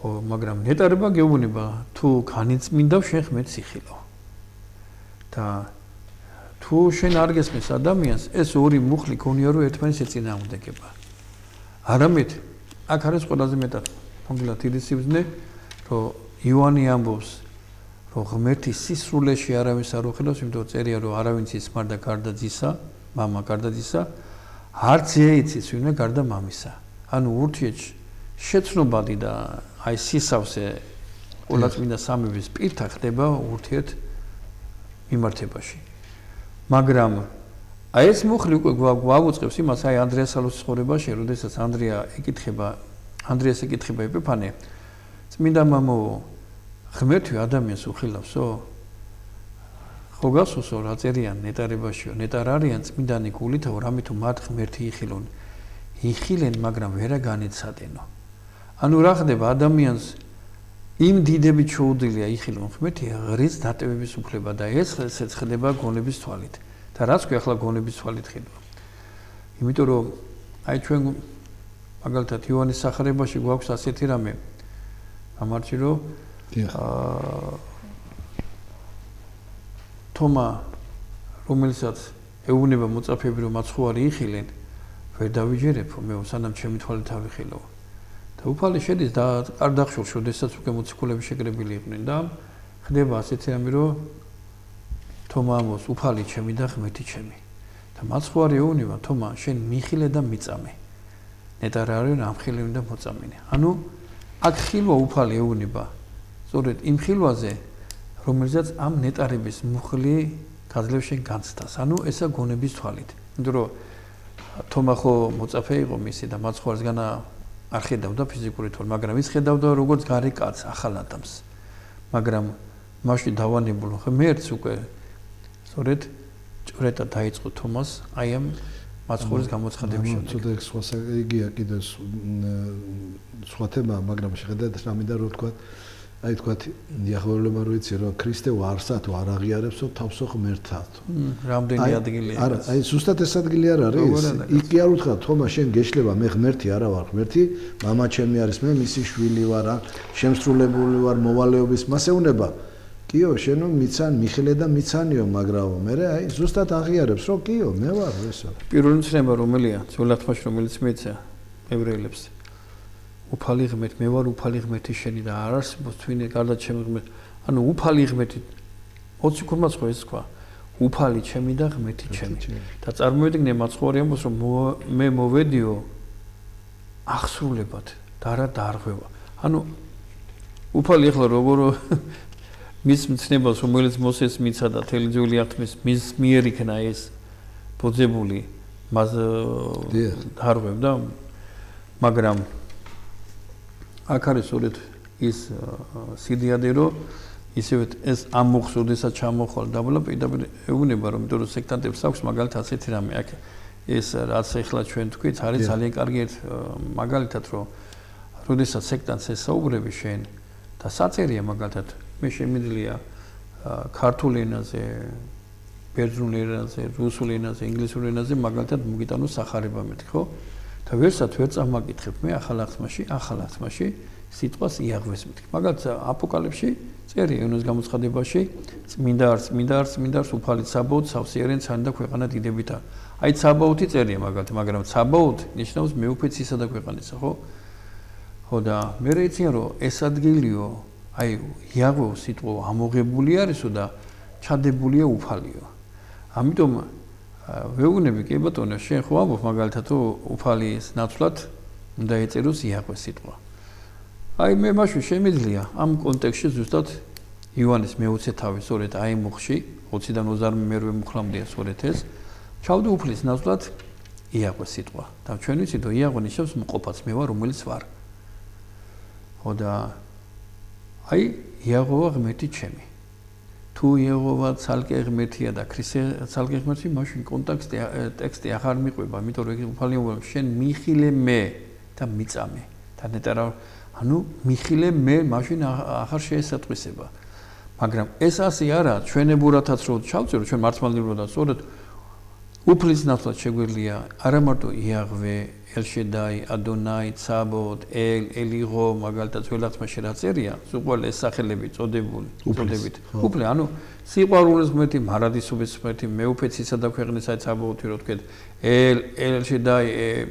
მაგრამ ნეტარება გეუბნება თუ განიწმინდავ შენ ღმერთს იხილავ და თუ შენ არ გესმის ადამიანს ეს ორი მუხლი გონია რომ ერთმანეთს ეწინააღმდეგება არამედ აქ არის ყველაზე მეტად ნამდვილად დიდი სიბრძნე რომ იოანე ამბობს რომ ღმერთის სისრულეში არავის არ უხილავს იმიტომ წერია რომ არავინ იცის მარდა გარდა ძისა მამა გარდა ძისა არც იცის ვინმე გარდა მამისა ანუ ურთიერთში შეცნობადი და აი სისავსე ყოლაწმინდა სამების პირთა ხდება ურთიერთ მიმართებაში მაგრამ აი ეს მუხლი უკვე გვაუწყებს იმას აი ანდრეას სალოსის ცხოვრებაში როდესაც ანდრეას ეკითხება ეპიფანე წმინდა მამაო ღმერთი ადამიანს უხილავსო ხო გასულსო რა წერიან ნეტარებაშიო ნეტარ არიან წმინდანი გულითა რამე თუ მათ ღმერთი იხილონ იხილენ მაგრამ ვერა განეცადენო ანუ რა ხდება ადამიანს იმ დიდებით შეუძლია იხილონ ღმერთი ღრის დატევების უფლება და ეს ხდება გონების თვალით და რაც ქვია ახლა გონების თვალით ხდება იმიტომ რომ აი ჩვენ მაგალითად იოანეს სახარებაში გვაქვს ასეთი რამე ამარჩი რომ თომა რომელსაც ეუბნება მოწაფეები რომ მაცხოვარი იხილენ ვერ დავიჯერებო მე სანამ ჩემი თვალით ავიხილო და უფალი შედის და კარდახშულში შესაძაც უკვე მოციქულები შეკრებილი იყვნენ და ხდება ასეთი რამე რომ თომა ამბობს უფალი ჩემი და ღმერთი ჩემი და მაცხოვარი ეუბნება თომა შენ მიხილე და მიწამე ნეტარ არის ამხილები და მოწამინე ანუ აქ ხილვა უფალი ეუბნება სწორედ იმ ხილვაზე რომელზეც ამ ნეტარების მუხლი გაძლევს შენ განცდას ანუ ესა გონების თვალით იმიტომ რომ თომა ხო მოწაფე იყო მისი და მაცხოვარისგან არ ხედავდა ფიზიკური თვალ მაგრამ ის ხედავდა როგორც გარე კაცს ახალ ადამიანს მაგრამ მაშინ დავანებულ ღმერთს უკვე სწორედ ჭრეტა დაიწყო თომას აი ამ მაცხოვრის გამოცხადების შემდეგ ცოტა სხვა იგია კიდე სხვა თემა მაგრამ შეხედეთ რამინდა რო თქვა აი თქვა იახოველმა რო იცი რომ ქრისტე ვარსათო არ აღიარებსო თავსო ღმერთათო რამდენი ადგილია არა აი ზუსტად ეს ადგილი არ არის იქ არ უთხრა თომა შენ გეშლება მე ღმერთი არა ვარ ღმერთი მამა ჩემი არის მე მისი შვილი ვარ შემსრულებული ვარ მოვალეობის მასეუნება კიო შენო მიცან მიხილე და მიცანიო მაგრაო მე აი ზუსტად აღიარებს რომ კიო მე ვარ ესო პირველი ცნება რომელია ძველათმაში რომელიც მეცა ებრაელებს უფალი ღმერთი მე ვარ უფალი ღმერთი შენი და არ არსებობს თვინე გარდა ჩემი ღმერთი ანუ უფალი ღმერთი მოციქულმაც ხო ეს თქვა უფალი ჩემი და ღმერთი ჩემი და წარმოვიდგინე მაცხოვარი ამბობს რომ მე მოვედიო აღსრულებად და არა დაარღვევა ანუ უფალი ახლა როგორ მის მცნებას რომელიც მოსეს მიცადა თელი ძველი აღთქმის მის მიერ იქნა ეს ბოძებული მას დაარღვევდა მაგრამ აქ არის სწორედ ის სიდიადე რომ ისევე ეს ამ მოხსოდესაც ჩამოხვალ დაბლა პირდაპირ ეუბნება რომ იმიტომ რომ სექტანტებს აქვს მაგალითად ასეთი რამე აქ ეს რაც ახლა ჩვენ თქვით არის ძალიან კარგი მაგალითად რომ როდესაც სექტანტს ესაუბრები შენ და საწერია მაგალითად მე შემიძლია ქართულ ენაზე ბერძნულ ენაზე რუსულ ენაზე ინგლისურ ენაზე მაგალითად მოგიტანო სახარება მეთქი ხო და ვერსად ვერ წამაკითხებ მე ახალ აღთმაში სიტყვას იაღვეს მეთქი მაგალითად აპოკალიფში წერია იოანეს გამოცხადებაში წმინდა უფალი ცაბაოთი სავსეარენ ცანი და ქვეყანა დიდებითა აი ცაბაოთი წერია მაგალითად მაგრამ ცაბაოთი ნიშნავს მეუფეცისა და ქვეყანისა ხო და მე რეციან რომ ეს ადგილიო აი იაღვე სიტყვა ამოღებული არისო და ჩადებულია უფალიო ამიტომ ვეუბნები კი ბატონო შენ ხო ამბობ მაგალითად თუ უფალის ნაცვლად უნდა ეწეროს იაღვე სიტყვა აი მე მაშინ შემიძლია ამ კონტექსტში ზუსტად იოანეს მეოცე თავი სწორედ აი მუხში 20-დან 22 მუხლამდეა სწორედ ეს ჩავდი უფლის ნაცვლად იაღვე სიტყვა და ჩვენ ვიცით რომ იაღვე ნიშნავს მყოფაც მე ვარ რომელიც ვარ ხო და აი იაღვე ღმერთი ჩემი თუ იაღვე ცალკე ღმერთია და ქრისტე ცალკე ღმერთი მაშინ ტექსტი აღარ მიყვება იმიტომ რომ უფალი უბრალოდ შენ მიხილე მე და მიწამე და ნეტარა ანუ მიხილე მე მაშინ აღარ შეესატყვისება მაგრამ ეს ასე არა ჩვენებურათაც რო ჩავწერო ჩვენ მართლმადიდებლად და სწორედ უფლის ნაცვლად შეგვიძლია არა მარტო იაღვე ელშედაი ადონაი ცაბოთ ელიღო მაგალითად ძველათმაში რა წერია უყვალ ეს სახელები წოდებით უფლე ანუ სიყვარულის ღმერთი მარადისობის ღმერთი მეუფეცისა და ქვეყნისა ცაბოთი რო თქვენ ელშედაი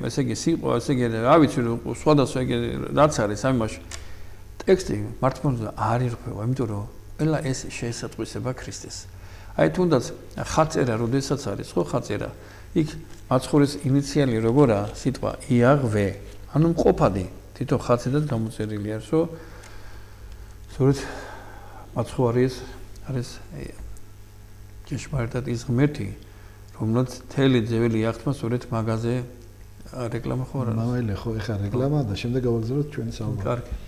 ესე იგი სიყვარული ესე იგი რა ვიცი სხვადასხვა ეგ რაც არის ამაში ტექსტი მართლმადიდებლად არ ირღვევა იმიტომ რომ ყველა ეს შეესატყვისება ქრისტეს აი თუნდაც ხაწერა როდესაც არის ხო ხაწერა იქ მაცხოვრის ინიციალი როგორა სიტყვა იაღვე ანუ მყოფადი თვითონ ხაცედად გამოწერილი არის რომ სწორედ მაცხოვარი არის ჭეშმარიტად ის ღმერთი რომელსაც თელი ძველი აღთქმა სწორედ მაგაზე რეკლამა ხო არა მამა ხო ეხა რეკლამა და შემდეგ გავაგზავნოთ ჩვენი საუბარი კარგი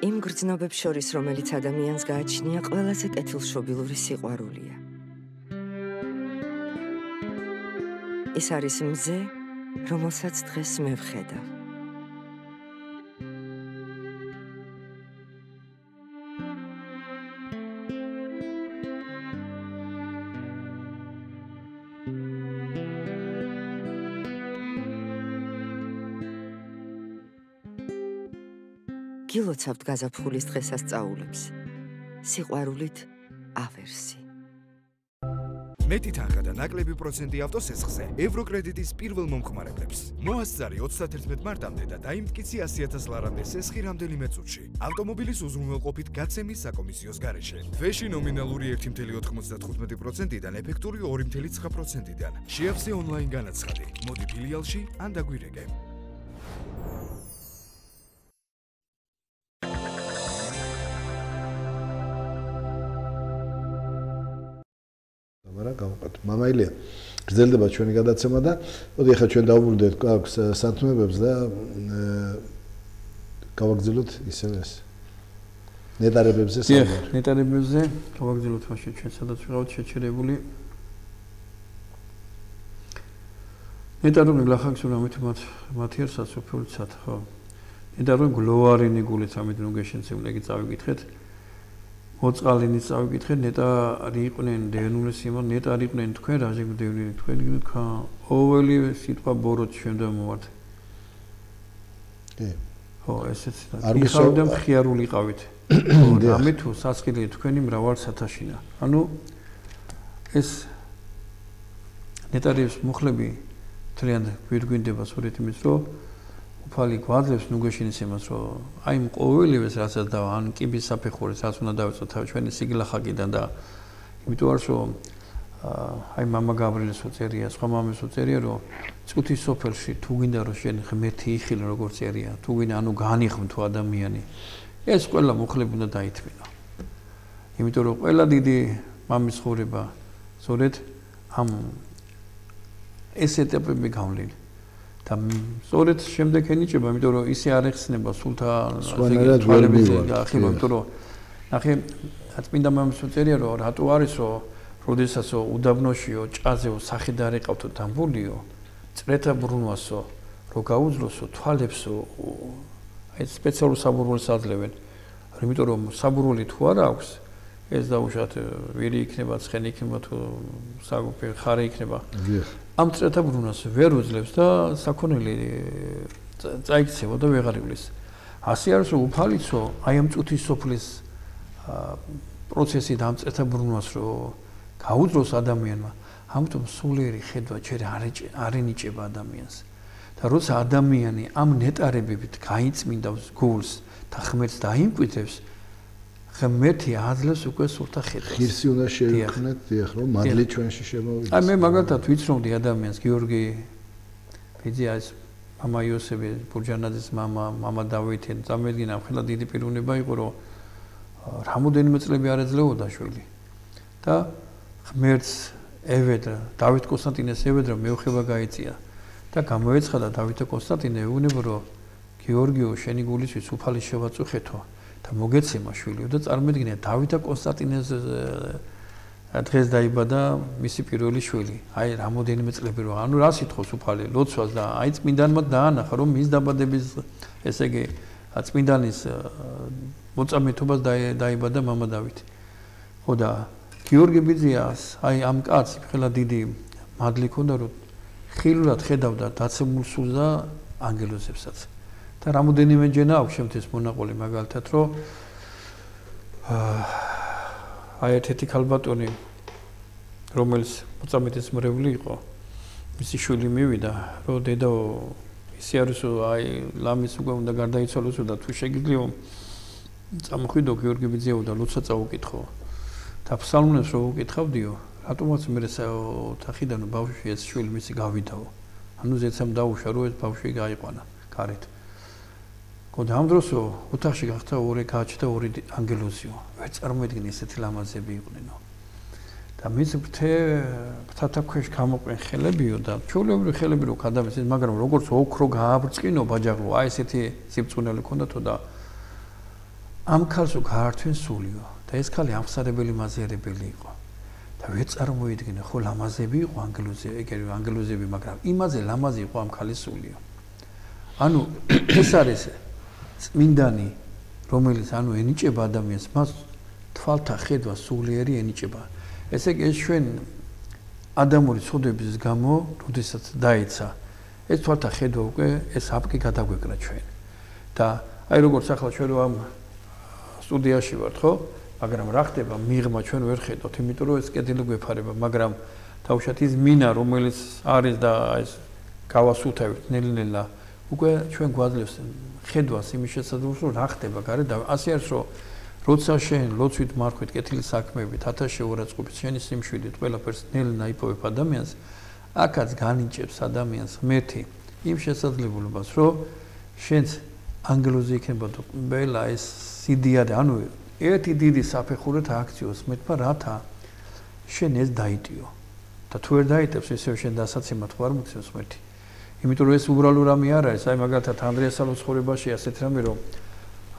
იმ გრძნობებს შორის, რომელიც ადამიანს გააჩნია, ყველაზე კეთილშობილური სიყვარულია. ეს არის მზე, რომელსაც დღეს მე ვხედავ. გილოცავთ გაზაფხულის დღესასწაულებს. სიყვარულით ავერსი. მეტი თანხა და ნაკლები პროცენტი ავტოსესხზე ევროკრედიტის პირველ მომხმარებლებს. მოასწარი 31 მარტამდე და დაიმტკიცი 100,000 ლარამდე სესხი რამდენიმე წუთში. ავტომობილის უზრუნველყოფით გაცემის საკომისიოს გარეშე. თვეში ნომინალური 1.95%-დან ეფექტური 2.9%-დან. შეავსე ონლაინ განაცხადი. მოდი ფილიალში ან დაგვირეკე. მამაილია გრძელდება ჩვენი გადაცემა და მოდი ახლა ჩვენ დავუბრუნდეთ აქვს სათქმებებს და გავაგრძელოთ ისევ ეს ნეტარებებზე საუბარი. ნეტარებებზე გავაგრძელოთ მაშინ ჩვენ სადაც ვიყავთ შეჩერებული. ნეტარები ლახაკს უნდა მათი არსა სოფიულიცად ხო. ნეტარები გლოვარინი გულით ამით ნუგეშენცემ იგი წავიკითხეთ. მოწყალინი წავიკითხეთ, ნეტარი იყვნენ დევნულის იმან, ნეტარი იყვნენ თქვენ, რაზე გდევნილი თქვენ, ყოველი სიტყვა ბოროტ შემდა მოვართ. კი. ხო, ესეც იქავდა მხიარული ყავით. ამით თუ სასყილი თქვენი მრავალ სათაშინა. ანუ ეს ნეტარის მუხლები ძალიან გვირგვინდება სწორედ იმის, რომ უფალი გვაძლევს ნუგეშინის იმას, რომ აი ყოველივეს რასაც და ან კიბის საფეხურს რაც უნდა დავეწყოთ ჩვენი სიგლახაკიდან და იმიტომ არის რომ აი მამა გაბრიელის უწერია, სხვა მამის უწერია, რომ წუთის სოფელში თუ გინდა რომ შენ ღმერთი იხილო როგორც წერია, თუ გინდა ანუ განიხმ თუ ადამიანი, ეს ყველა მუხლები უნდა დაითმინო. იმიტომ რომ ყველა დიდი მამის ცხოვრება სწორედ ამ ეს ეტაპები გავლილი. და სწორედ შემდეგ ენიჭება, იმიტომ რომ ისე არ ეხსნება სულთან თვალებიზე და ახლა იმიტომ რომ ნახე წმინდა მამის უწერია რომ რატო არის რომ როდესაც უდაბნოშიო ჭაზეო სახე და არ ეყავთო დამბულიო წრეთა ბრუნვასო რო გაუძლოსო თვალებსო აი სპეციალურ საბურველს აძლევენ იმიტომ რომ საბურველი თუ არ აქვს ეს დაუშვათ ვირი იქნება ცხენი იქნება თუ საგუფე ხარი იქნება ამ წრეთა ბრუნვას ვერ უძლებს და საქონელი წაიქცევა და ვეღარ ივლის ასე არის რომ უფალიცო აი ამ წუთის სოფლის პროცესით ამ წრეთა ბრუნვას რომ გაუძლოს ადამიანმა ამიტომ სულიერი ხედვა ჯერ არ ენიჭება ადამიანს და როცა ადამიანი ამ ნეტარებებით გაიწმინდავს გულს და ღმერთს დაიმკვიდრებს ღმერთი აძლევს უკვე სულთა ხედვას. ღირსი უნდა შევიქნეთ, დიახ, რომ მადლი ჩვენში შემოვიდეს. აი მე მაგალითად ვიცნობდი ადამიანს, გიორგი ფიძიას, მამა იოსები, ბურჯანაძის მამა დავითი, წამედგინა ხელა დიდი პიროვნება იყო, რომ რამოდენიმე წლები არ ეძლეოდა შვილი. და ღმერთს ევედრა, დავით კონსტანტინეს ევედრა მეუხება გაიწია და გამოეცხადა დავითო კონსტანტინე ეუბნება, რომ გიორგიო, შენი გულისთვის უფალი შევაწუხეთო. და მოგეცემა შვილი და წარმოიდგინე დავითა კონსტანტინეს დღეს დაიბადა მისი პირველი შვილი. აი რამოდენიმე წლები რო ანუ რა სიტყვის უფალი ლოცვას და აი წმინდანმა დაანახა რომ მის დაბადების ესე იგი წმინდანის მოწამეთობას დაიბადა მამა დავითი. ხო და გიორგი ბიძიას აი ამ კაცს ხელა დიდი მადლი ქონდა რომ ხილულად ხედავდა დაცემულ სულს და ანგელოზებსაც. და რამოდენიმე ჯენა აქვს შემთხვევით მონაყოლი მაგალითად რომ აი ერთ-ერთი ქალბატონი რომელიც მოწამეთის მრევლი იყო მისი შვილი მივიდა რომ დედაო ისე არის რომ აი ლამის უკვე უნდა გარდაიცვალოსო და თუ შეგიძლიო წამოხვიდო გიორგი ბიძიაო და ლოცვა წაუკითხო და ფსალმუნებს რო უკითხავდიო რატომაც მე ოთახიდან ბავშვი ეს შვილი მისი გავიდაო ანუ ზეცამ დაუშვა რომ ეს ბავშვი გაიყვანა კარით გონდა ამ დროსო ოთახში გახდა ორი კაცი და ორი ანგელოზიო. ვერ წარმოედგინე ესეთი ლამაზები იყვნენო. და მის ფრთათა ქვეშ გამოყვენ ხელებიო და ჩვეულებრივი ხელები რო გადავეცეთ, მაგრამ როგორც ოქრო გააბრწყინო ბაჯაღლო, აი ესეთი სიბწუნელი ქონდათო და ამ ქალს გაართვენ სულიო და ეს ქალი ამხსარებელი მაზიარებელი იყო. და ვერ წარმოიდგინე ხო ლამაზები იყო ანგელოზები, მაგრამ იმაზე ლამაზი იყო ამ ქალის სულიო. ანუ ეს არის წმინდანი, რომელიც ენიჭება ადამიანს, მას თვალთა ხედვა სულიერი ენიჭება. ესე იგი ეს ჩვენ ადამიანური ცოდვების გამო, როდესაც დაეცა, ეს თვალთა ხედვა უკვე ეს აპკი გადაგვეკრა ჩვენ. და აი როგორც ახლა ჩვენ ამ სტუდიაში ვართ, ხო? მაგრამ რა ხდება, მიღმა ჩვენ ვერ ხედავთ, იმიტომ რომ ეს კედელი გვეფარება, მაგრამ თავშად ის მინა, რომელიც არის და ეს გავასუთავებთ ნელ-ნელა, უკვე ჩვენ გვაძლევს ხედვას იმის შესაძლებლობას, რომ რა ხდება გარეთ და ასე არის, რომ როცა შენ ლოცვით მარხვით კეთილი საქმეებით 1000 შეურაცხყოფით შენი სიმშვიდით ყველაფერს ნელ-ნელა იპოვებ ადამიანს, აქაც განიჭებს ადამიანს ღმერთი იმ შესაძლებლობას, რომ შენც ანგელოზი იქნება და ყველა ეს სიდიადე, ანუ ერთი დიდი საფეხურით აქციოს მეტმა რათა შენ ეს დაიტიო და თუ ვერ დაიტევს ისევ შენ დასაცემად ხო არ მოგცემს ღმერთი. იმიტომ რომ ეს უბრალო რამე არ არის, აი მაგალითად ანდრიას სალოცხოვრებაში ასეთ რამე რომ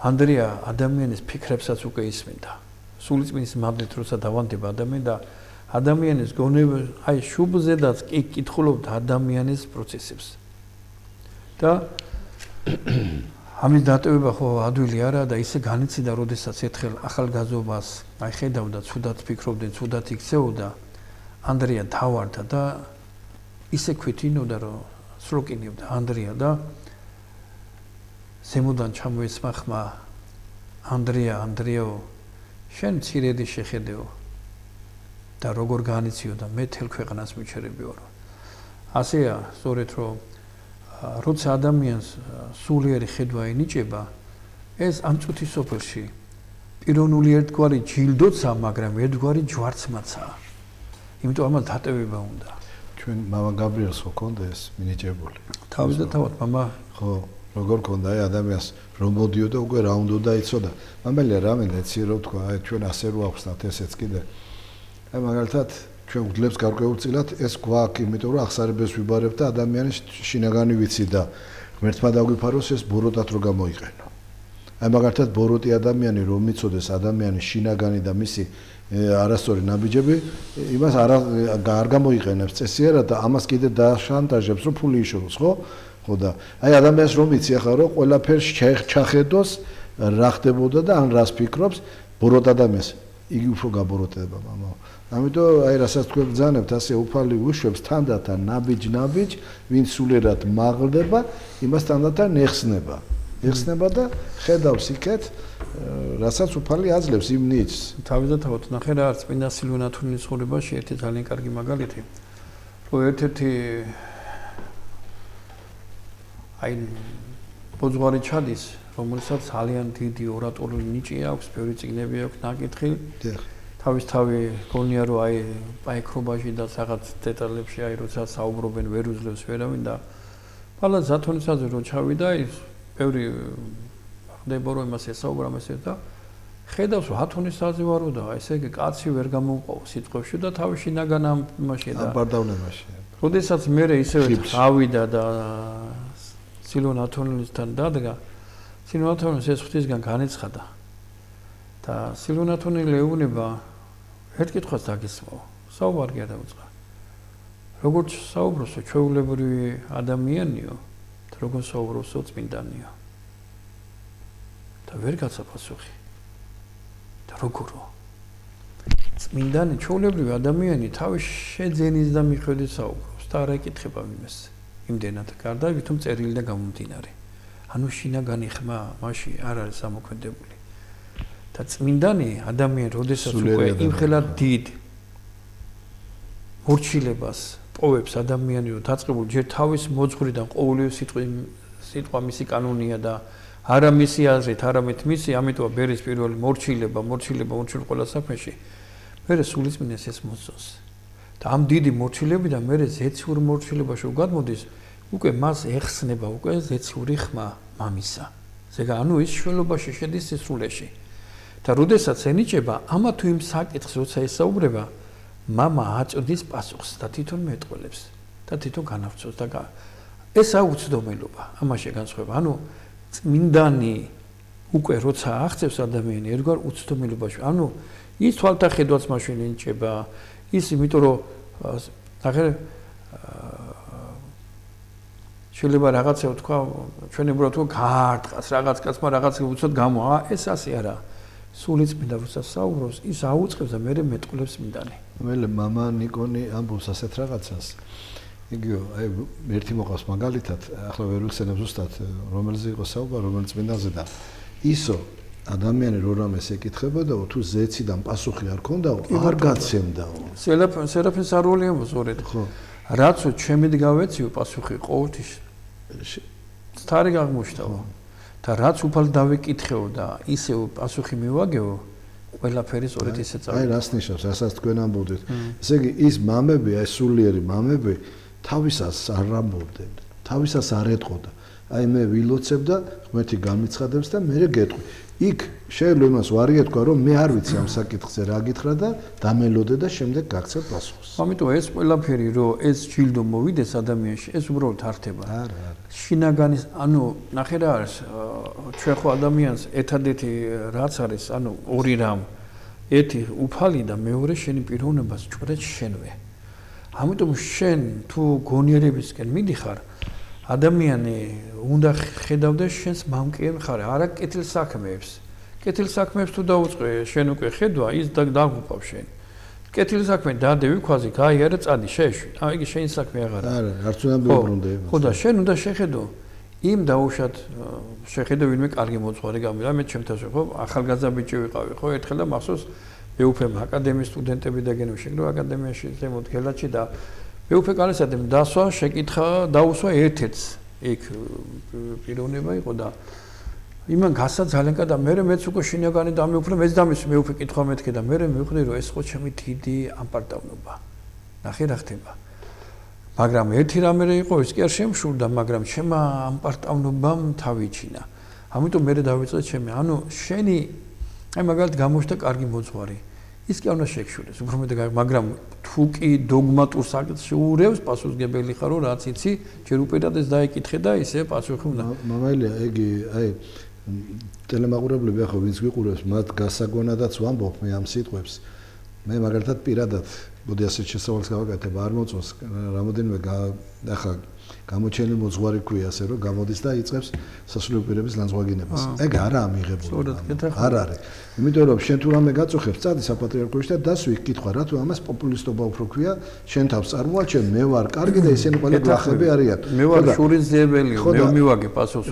ანდრია ადამიანის ფიქრებსაც უკვე ისმენდა. სულიწმინდის მადლით როცა დავანდება ადამიანი და ადამიანის გონება აი შუბზედაც კი კითხულობდა ადამიანის პროცესებს. და ამის დატოვება ხო ადვილი არა და ისე განიციდა, როდესაც ერთხელ ახალგაზრდობას აი ხედავდა, ცუდად ფიქრობდა, ცუდად იქცეოდა, ანდრია თავარდა და ისე ქვითინოდა, რომ სროკინებდა ანდრია და ზემოდან ჩამოეცმა ხმა ანდრიაო, შენ მცირედი შეხედეო და როგორ განიციო და მე თელ ქვეყანას მიჩერებიო. ასეა, სწორედ რომ როცა ადამიანს სულიერი ხედვა ენიჭება, ეს ამ წუთის სოფელში პიროვნული ერთგვარი ჯილდოცა, მაგრამ ერთგვარი ჯვარცმაცაა. იმიტომ ამას დატევება უნდა. ჩვენ მამა გაბრიელს ხო ქონდა ეს მინიჭებული? თავის და თავად მამა ხო, როგორ ქონდა აი ადამიანს რომ მოდიოდა უკვე რა უნდა იცოდა. მამალია რამე ეცი რო თქვა, აი ჩვენ ასე რო ახსნათ ესეც კიდე. აი მაგალითად ჩვენ გვძლებს გარკვეულწილად ეს გვაქვს, იმიტომ რომ ახსარებას ვიბარებ და ადამიანის შინაგანი ვიცი და ღმერთმა დაგვიფაროს ეს ბოროტად რო გამოიყენო. აი მაგალითად ბოროტი ადამიანი რომ მიცოდეს ადამიანის შინაგანი და მისი არასწორი ნაბიჯები, იმას არ გამოიყენებს წესიერად და ამას კიდე დაშანტაჟებს რომ ფული იშოვოს, ხო? ხო და აი ადამიანს რომ იცი ახლა რომ ყველაფერს ჩახედოს რა ხდებოდა და ან რას ფიქრობს, ბოროტ ადამიანს იგი უფრო გაბოროტდება მამა. ამიტომ აი რასაც თქვენ ბრძანებთ, ასე უფალი უშვებს თანდათან ნაბიჯ, ვინც სულიერად მაღლდება, იმას თანდათან ეხსნება. ეხსნება და ხედავს იქეთ, რასაც უფალი აძლევს იმ ნიჭს. თავისთავად ნახე რა არის წმინდა სილვანათონის ცხოვრებაში ერთი ძალიან კარგი მაგალითი, რომ ერთ-ერთი აი ბოძღვარი ჩადის, რომელსაც ძალიან დიდი ორატორული ნიჭი აქვს, ბევრი წიგნები აქვს ნაკითხი. თავისთავი გონია რომ აი პაიქრობაში და რაღაც დეტალებში აი როცა საუბრობენ ვერ უძლებს ვერავინ და ბალა ზათონისაზე რო ჩავიდა ის ბევრი ხდება რომ იმას ესაუბრა მასე და ხედავს რომ ათონისაზე ვარო და ესე იგი კაცი ვერ გამოუყავს სიტყვებში და თავი შინაგან ამ იმაში და ბარდავნებაში. როდესაც მე ისევე ავიდა და სილვანათონისთან დადგა, სილვანათონის ეს ღვთისგან განეცხადა და სილვანათონი ეუბნება ერთ კითხვას დაგისმო, საუბარი არ დაუწყა. როგორც საუბრობსო ჩვეულებრივი ადამიანიო, და როგორ საუბრობსო წმინდანიო. და ვერ გაცა პასუხი. და როგორო? წმინდანი ჩვეულებრივი ადამიანი თავის შეძენის და მიხედვით საუბრობს და არ ეკითხება იმას. იმდენად გარდა ვითომ წერილი და გამომდინარე. ანუ შინაგანი ხმა მასში არ არის ამოქმედებული. და წმინდანი ადამიანი, როდესაც უკვე იმხელად დიდ მორჩილებას პოვებს ადამიანი, რომ დაწყებული ჯერ თავის მოძღვრიდან ყოველი სიტყვა მისი კანონია და არა მისი აზრით, არამედ მისი, ამიტომ ბერის პირველი მორჩილება ყველა საქმეში, მერე სულიწმინდეს ეს მოძოს. და ამ დიდი მორჩილებიდან მერე ზეციურ მორჩილებაში გადმოდის, უკვე მას ეხსნება უკვე ზეციური ხმა მამისა. ზეგა ანუ ის შველობაში შედის სისრულეში. და როდესაც ენიჭება, ამა თუ იმ საკითხს როცა ესაუბრება, მამა აწოდის პასუხს და თვითონ მეტყველებს და თვითონ განავწოს და ესაა უცდომელობა, ამაში განსხვავება. ანუ წმინდანი უკვე როცა აღწევს ადამიანი ერთგვარ უცდომილობაში. ანუ ის თვალთახედვაც მაშინ ინჭება, ის იმიტომ რომ ნახე შეიძლება რაღაცა თქვა ჩვენებურად თუ გაარტყას რაღაც კაცმა რაღაც უცოდ გამო ეს ასე არა სულიწმინდა როცა საუბრობს ის აუწყებს და მე მეტყოლებს მინდანი მელე მამა ნიკონი ამბობს ასეთ რაღაცას იგივე აი ერთი მოყავს მაგალითად ახლა ვერ ვიხსენებ ზუსტად რომელზე იყო საუბარი რომელ წმინდანზე და ისო ადამიანი რო რამეს ეკითხებოდაო თუ ზეციდან პასუხი არ ქონდაო არ გაცემდაო სერაფინ სარული ამბობს ხო რაც ჩემით გავეციო პასუხი ყოველთვის სტარი აღმოჩნდა და რაც უფალ დავეკითხეო და ისე პასუხი მივაგეო ყველაფერი სწორედ ისე წავიდა აი რას ნიშნავს რასაც თქვენ ამბობდით ესე იგი ის მამები აი სულიერი მამები თავისას არ ამბობდნენ თავისას არ ეტყოდა აი მე ვილოცებ და ღმერთი გამიცხადებს და მე გეტყვი იქ შეიძლება იმას ვარი ეთქვა რომ მე არ ვიცი ამ საკითხზე რა გითხრა და დამელოდე და შემდეგ გაქცევ პასუხს. ამიტომ ეს ყველაფერი რომ ეს ჯილდო მოვიდეს ადამიანში ეს უბრალოდ ართება. არა. შინაგანის ანუ ნახე რა არის ჩვენ ხო ადამიანს ერთადერთი რაც არის ანუ ორი რამ ერთი უფალი და მეორე შენი პიროვნებას ჭვრეთ შენვე. ამიტომ შენ თუ გონიერებისკენ მიდიხარ ადამიანი უნდა ხედავდეს შენს მამკიერ ხარ არა კეთილ საქმეებს. კეთილ საქმეებს თუ დაუწყე შენ უკვე ხედვა ის დაგუპავ შენ. კეთილ საქმე დადევი ქვაზე გაიარა წადი შეშვი. აი იგი შენი საქმე აღარა. არა, არც უნდა მიუბრუნდე. ხო და შენ უნდა შეხედო იმ დაუშვათ შეხედო ვინმე კარგი მოძღვარი გამიდა მე ჩემთან ხო ახალგაზრდა ბიჭი ვიყავი ხო ერთხელ და მახსოვს მეუფემ აკადემიის სტუდენტები დაგენო შეგრო აკადემიაში ზემოთ გელაჩი და მეუფე კალისადემ დასვა შეკითხა დაუსვა ერთ-ერთს იქ პიროვნება იყო და იმან გასა ძალიან კადა მე მეც უკვე შინაგანი დამეუფლე მეც დამის მეუფე კითხვა მეთქე და მე მივხვდი რომ ეს ხო ჩემი დიდი ამპარტავნობა ნახე რა ხდება მაგრამ ერთი რამე იყო ის კი არ შემშურდა მაგრამ ჩემმა ამპარტავნობამ თავიჩინა ამიტომ მე დავიწყე ჩემი ანუ შენი აი მაგალითად გამოჩნდა კარგი მოძღვარი ის კი არ უნდა შეგშურდეს უფრო მეტი მაგრამ თუ კი დოგმატურ საკითხში ურევს პასუხისგებელი ხარო რაც იცი ჯერ უპირატეს ეს დაიკითხე და ისე პასუხი უნდა მამაილია იგი აი ტელემაყურებლები ახლა ვინც გიყურებს მათ გასაგონადაც ვამბობ მე ამ სიტყვებს მე მაგალითად პირადად მოდი ასეთ შესავალს გავაკეთებ არ მოწონს რამოდენიმე ახლა გამოჩენილი მოძღვარი ქვია ასე რომ გამოდის და იწყებს სასულიერო პირების ლანძღვაგინებას ეგ არაა მიღებული არ არის იმიტომ რომ შენ თუ რამე გაწუხებს წადი საპატრიარქოში და დასვი კითხვა რა თუ ამას პოპულისტობა უფრო ქვია შენ თავს წარმოაჩენ მე ვარ კარგი და ისინი ყველა გლახები არიან მე ვარ შურისძიებელი მე მივაგე პასუხს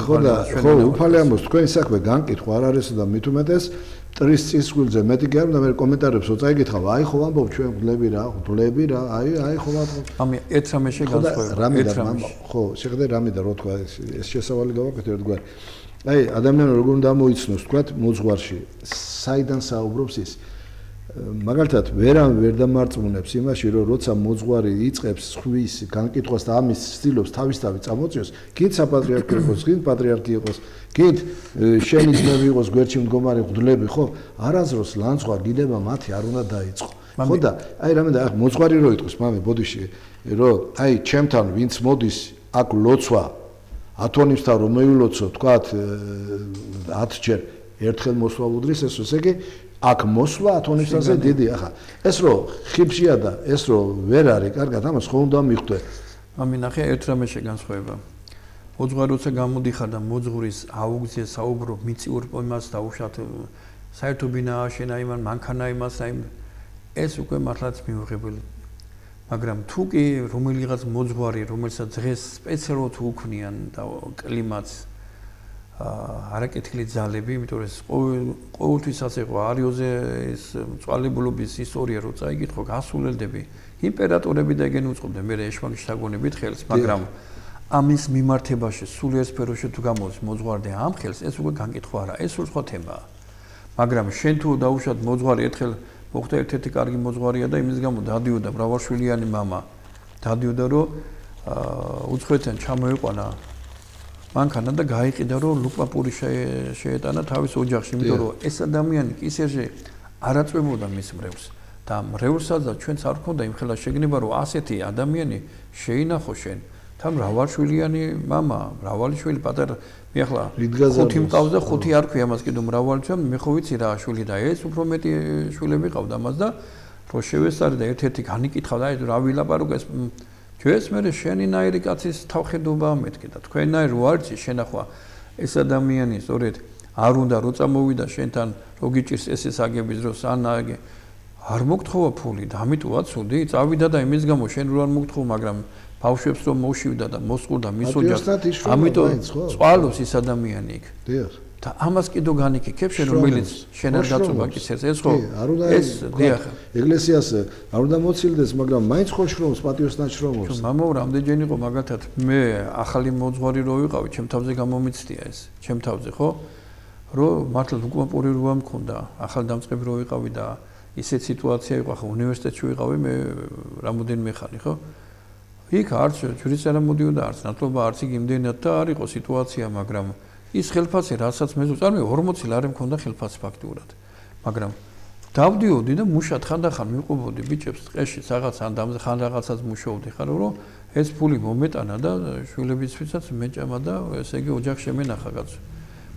ხო უფალი ამბობს თქვენი საქმე განკითხვა არ არისო და მით უმეტეს ტრის წისგულზე მეტი კი არ უნდა მე კომენტარებსო წაიკითხავ აი ხო ამბობ ჩვენ გლები რა აი ხო ვატყობ ამი ერთ რამე შეგანცხოვა ხო შეხედე რამე და რო თქვა ეს შესავალი გავაკეთე ერთგვარი აი ადამიანს როგორ უნდა მოიცნოს თქვა მოძღვარში საიდან საუბრობს ის მაგალითად ვერამ ვერ დამარწმუნებს იმაში რომ როცა მოძღვარი იწყებს ხვის განკითხვას და ამის ცდილობს თავისთავად წამოწიოს გინდ საპატრიარქო იყოს გინდ პატრიარქი იყოს გინდ შენი ძმები იყოს გვერდში მდგომარი მღვდლები ხო არაზროს ლანძღვა გიდება მათი არ უნდა დაიწყო ხო და აი რამე და მოძღვარი რო იტყვის მამე ბოდიში რომ აი ჩემთან ვინც მოდის აქ ლოცვა ათონისთან რომ მევილოცო თქვათ 10 ჯერ ერთხელ მოსვლა უდრის ესე იგი აქ მოსვლა ათონისთანზე დიდი ახლა ეს რო ხიფშია და ეს რო ვერ არის კარგად ამას ხო უნდა მიხვდე ამი ნახე ერთ რამე შეგანცხოვება მოძღვარი როცა გამოდიხარ და მოძღვრის აუგზია საუბრო მიწიურ პოემას დაუშვათ საერთო ბინა აშენა იმან მანქანა იმას აი ეს უკვე მართლაც მიუღებელი მაგრამ თუ კი რომელიღაც მოძღვარი რომელსაც დღეს სპეციალურად უქმნიან და კლიმატს არაკეთილი ძალები იმიტომ რომ ეს ყოველთვის ასე იყო არიოზე ეს წვალებულობის ისტორია რო წაიკითხო გასულელდები იმპერატორები და ეგენ უწყობდნენ მე ეშმაკის შთაგონებით ხელს მაგრამ ამის მიმართებაში სულიერ სფეროში თუ გამოდის მოძღვარი ამ ხელს ეს უკვე განკითხვა არა ეს სულ სხვა თემაა მაგრამ შენ თუ დაუშვათ მოძღვარი ერთხელ მოხდა ერთ-ერთი კარგი მოძღვარია და იმის გამო დადიოდა მრავალშვილიანი მამა დადიოდა რომ უცხოეთიდან ჩამოიყვანა მანქანა და გაიყიდა რომ ლუპაპური შეეტანა თავის ოჯახში იმიტომ რომ ეს ადამიანი ისე არაწვებოდა მის მრევლს და მრევლსაც და ჩვენც არ ქონდა იმ ხელა შეგნება რომ ასეთი ადამიანი შეინახო შენ და მრავალშვილიანი мама, მრავალი შვილი პატარა მე ახლა რიდგაზარდოს. 5 მყავს და 5 არ ქვია მას კიდევ მრავალი ჩვენ მე ხო ვიცი რა შვილი და ეს უფრო მეტი შვილები ყავდა მას და რო შევესწარი და ერთ-ერთი განიკითხავდა აი რა ვილაპარაკო ეს ჩვენს მე შენინაირი კაცის თავხედობაა მეთქი და თქვენნაირ რო არჩი შენახვა ეს ადამიანი სწორედ არ უნდა რო წამოვიდა შენთან რო გიჭირს ესეს აგების დროს ან არ მოგთხოვა ფული და ამიტომ აცუდი წავიდა და იმის გამო შენ რო არ მოგთხოვ მაგრამ ბავშვებს რომ მოშივდა და მოსყურდა მის ოჯახს ამიტომ წვალოს ის ადამიანი იქ დიახ და ამას კიდო განიკითხებ შენ რომელიც შენ არ დაწובה კიცებს ეს ხო ეს დიახ ეკლესიას არ უნდა მოცილდეს მაგრამ მაინც ხო შრომს პატიოსთან შრომობს მამაო რამდენჯერ იყო მაგალითად მე ახალი მოძღვარი რო ვიყავი ჩემ თავზე გამომიცდია ეს ჩემ თავზე ხო რომ მართლა უკმაპური როა მქონდა ახალ დამწყები რო ვიყავი და ისეთ სიტუაცია იყო ახლა უნივერსიტეტში ვიყავი მე რამოდენიმე ხანი ხო იქ არც ჯვრის არა მოდიოდა არც ნათლობა არც იქ იმდენად და არ იყო სიტუაცია მაგრამ ის ხელფასი რასაც მე ზუსტად 40 ლარი მქონდა ხელფასი ფაქტიურად მაგრამ დავდიოდი და მუშად ხანდახან მიყובოდი ბიჭებს ტყეში რაღაც ან დამზე ხან რაღაცას მუშაობდი ხარ რომ ეს ფული მომეტანა და შვილებისთვისაც მეჭამა და ესე იგი ოჯახს შემენახა კაცო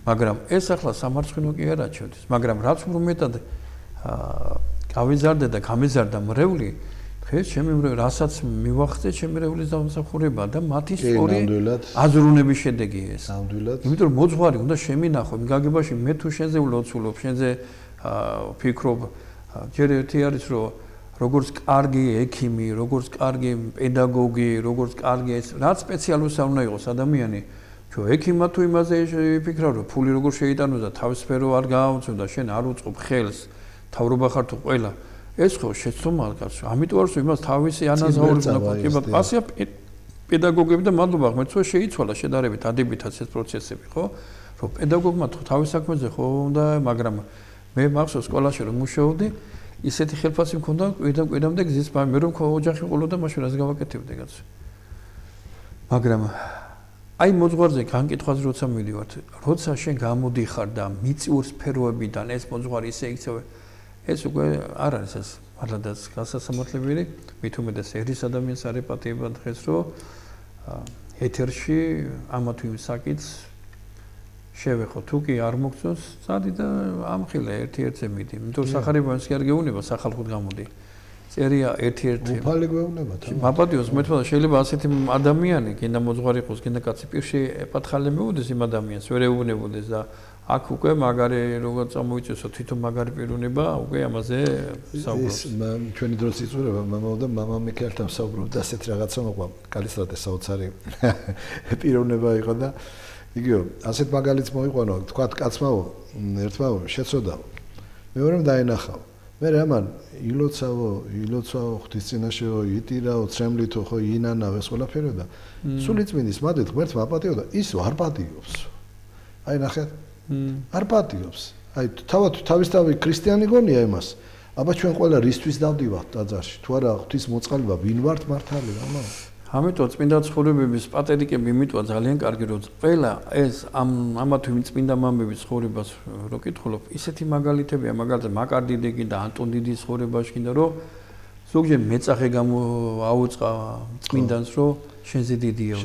მაგრამ ეს ახლა სამარცხინო კი არა ჩემთვის მაგრამ რაც უფრო მეტად გავიზარდე და გამიზარდა მრევლი დღეს ჩემი რასაც მივახცე ჩემი რევლის დამსახურება და მათი სწორი აზროვნების შედეგი ეს ნამდვილად იმიტომ რომ მოძღვარი უნდა შემინახო მიგაგებაში მე თუ შენზე ვლოცულობ შენზე ფიქრობ ჯერ ერთი არის რომ როგორც კარგი ექიმი როგორც კარგი პედაგოგი როგორც კარგი ეს რაც სპეციალურს არ უნდა იყოს ადამიანი ჩვენ ექიმად თუ იმაზე ვიფიქრავ რომ ფული როგორ შეიტანოს და თავისფერო არ გააუწევ და შენ არ უწყობ ხელს თავრობა ხარ თუ ყველა ეს ხო შეცდომა კაცო ამიტომ არის იმას თავისი ანაზღაურება ნაკეთება პასია პედაგოგები და მადლობა ღმერთს შეიცვალა შედარებით ადებითაც ეს პროცესები ხო რომ პედაგოგმა თავის საქმეზე ხო უნდა მაგრამ მე მახსოვს სკოლაში რომ მუშაობდი ისეთი ხელფასი მქონდა კვირდამდე გზის მე რომ ოჯახი ყოლოდა მაშინ რას გავაკეთებდი კაცო მაგრამ აი მოძღვარზე განკითხვაზე როცა მივიდივართ როცა შენ გამოდიხარ და მიწიურ სფეროებიდან ეს მოძღვარი ისე იქცევა ეს უკვე არ არის ეს მართლაც გასასამართლებელი მით უმეტეს ერის ადამიანს არ ეპატიება დღეს რომ ეთერში ამა თუ იმ საკითხს შევეხო თუ კი არ მოგწონს წადი და ამხილე ერთ-ერთზე მიდი იმიტომ სახარებანს კი არ გეუნება სახალხოდ გამოდი წერია ერთ-ერთი უფალი გვეუბნება მაპატიოს მეთქვა შეიძლება ასეთი ადამიანი გინდა მოძღვარი იყოს გინდა კაცი პირში ეპათხალე მეუდეს იმ ადამიანს ვერ ეუბნებოდეს და აქ უკვე მაგარი როგორ წამოიწესო თვითონ მაგარი პიროვნება უკვე ამაზე საუბრობს ჩვენი დროს იწურება მამაო და მამამი ერთად საუბრობდა ასეთი რაღაცა მოყვა კალისტრატეს საოცარი პიროვნება იყო და იგივე ასეთ მაგალითს მოიყვანო თქვა კაცმაო ერთმაო შეცოდაო მეორემ დაენახაო მე რამან ილოცავო ღვთისწინაშეო იტირაო ცრემლითო ხო ინანავ ეს ყველაფერი და სულიწმინდის მადეთ ღმერთმა აპატიო და ის არ პატიობს აი ნახეთ არ პატიობს აი თავისთავად ქრისტიანი გონია იმას აბა ჩვენ ყველა რისთვის დავდივართ ტაძარში თუ არა ღვთის მოწყალება ვინ ვართ მართალი რამა ამიტომ წმინდა ცხოვრებების პატერიკები იმიტოა ძალიან კარგი რომ ყველა ეს ამა თუ იმ წმინდა მამების ცხოვრებას რო კითხულობ ისეთი მაგალითებია მაგალითად მაკარდიდეგი და ანტონ დიდის ცხოვრებაში კიდე რომ ზოგჯერ მეწახე აუწყა წმინდანს რომ შენზე დიდია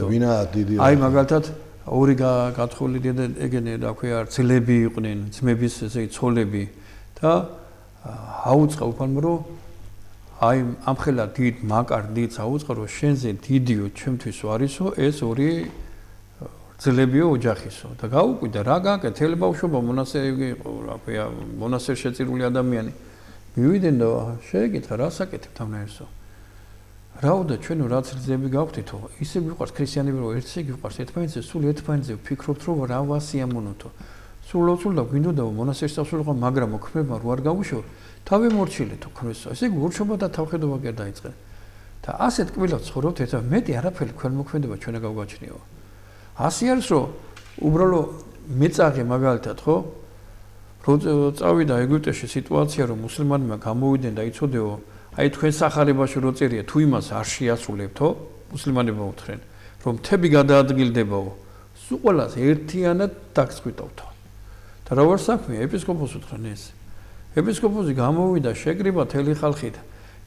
ვინა დიდია აი მაგალითად ორი გათხოვილი ეგენი რა ქვია ძლები იყვნენ ძმების ესე ცოლები და აუწყა უფალმა რომ აი ამხელა დიდ მაკარდიც აუწყა რომ შენზე დიდიო ჩემთვის არისო ეს ორი ძლებიო ოჯახისო და გაუკვირდა რა გაკეთე ბავშვობა მონასტერი იყო რა ქვია მონასტერში შეწირული ადამიანი მივიდნენ და შეეკითხა რა საკეთებთ ამნაირსო რაოდა ჩვენო რაც რძები გავხდითო ისე გიყვარს ქრისტიანები რომ ერთზე გიყვარს ერთმანეთზე სულ ერთმანეთზე ვფიქრობთ რომ რა ვასიამოვნოთო სულ და გვინდოდა მონასტერში წავსულიყო მაგრამ მოქმედება რო არ გავუშო თავი მორჩილე თუ ქრესო ესე გურჩობა და თავხედობა კი არ დაიწყე და ასეთ კბილად ცხოვრობთ ერთად მეტი არაფერი ქველმოქმედება ჩვენ გავგაჩნიო ასე არის რომ უბრალო მეწაღე მაგალითად ხო რო წავიდა ეგვიპტეში სიტუაცია რომ მუსლიმანებმა გამოვიდნენ და იცოდეო აი თქვენ სახარებაში რო წერია თუ იმას არ შეასრულებთო მუსლიმანებმა უთხრენ რომ მთები გადაადგილდებაო სულ ყველას ერთიანად დაგწყვიტავთო და რა ვარ საქმე ეპისკოპოსს უთხრენ ეს ეპისკოპოსი გამოვიდა შეკრიბა თელი ხალხით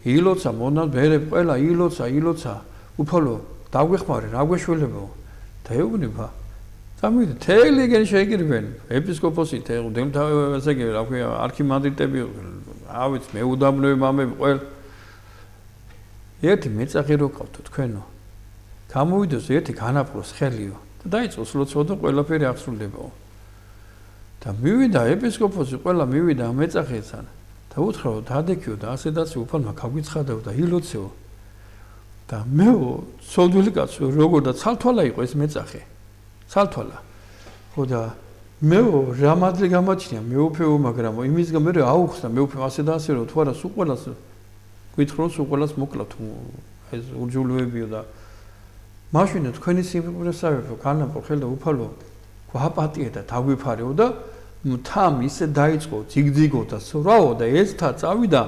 ილოცა მონად ბერებ ყველა ილოცა უფალო დაგვეხმარე, რა გვეშველებო? დაეუბნება. წამოვიდა, თელიგენ შეიგრიბენ, ეპისკოპოსი, დემთავრებაზე, რა ქვია, არქიმანდრიტები, რა ვიცი, მეუდაბნოები, მამები, ყველ ერთი მეწახე რო ყავთო თქვენო. გამოვიდოს ერთი განაპყროს ხელიო და დაიწყოს ლოცვა და ყველაფერი აღსრულდებაო. და მივიდა ეპისკოპოსი, ყველა მივიდა მეწახესთან და უთხრა რომ დადექიო და ასედაც უფალმა გაგვიცხადაო და ილოცეო. და მეო სოლდული კაცო როგორ და ცალთვალა იყო ეს მეწახე. ცალთვალა. ხო და მეო რა მადლი გამაჩნია მეუფეო, მაგრამ იმის გამო მე აუხსნა მეუფე ასე და ასე რომ თუ არა სულ ყველას გითხროს სულ ყველას მოკლავთ ეს უძულვებიო და მაშინ თქვენი სიმღერასავებო განაპყრო ხელ და უფალო გვაპატიე და დაგვიფარეო და თამ ისე დაიწყო ძიგძიგო და სვაო და ეს თა წავიდა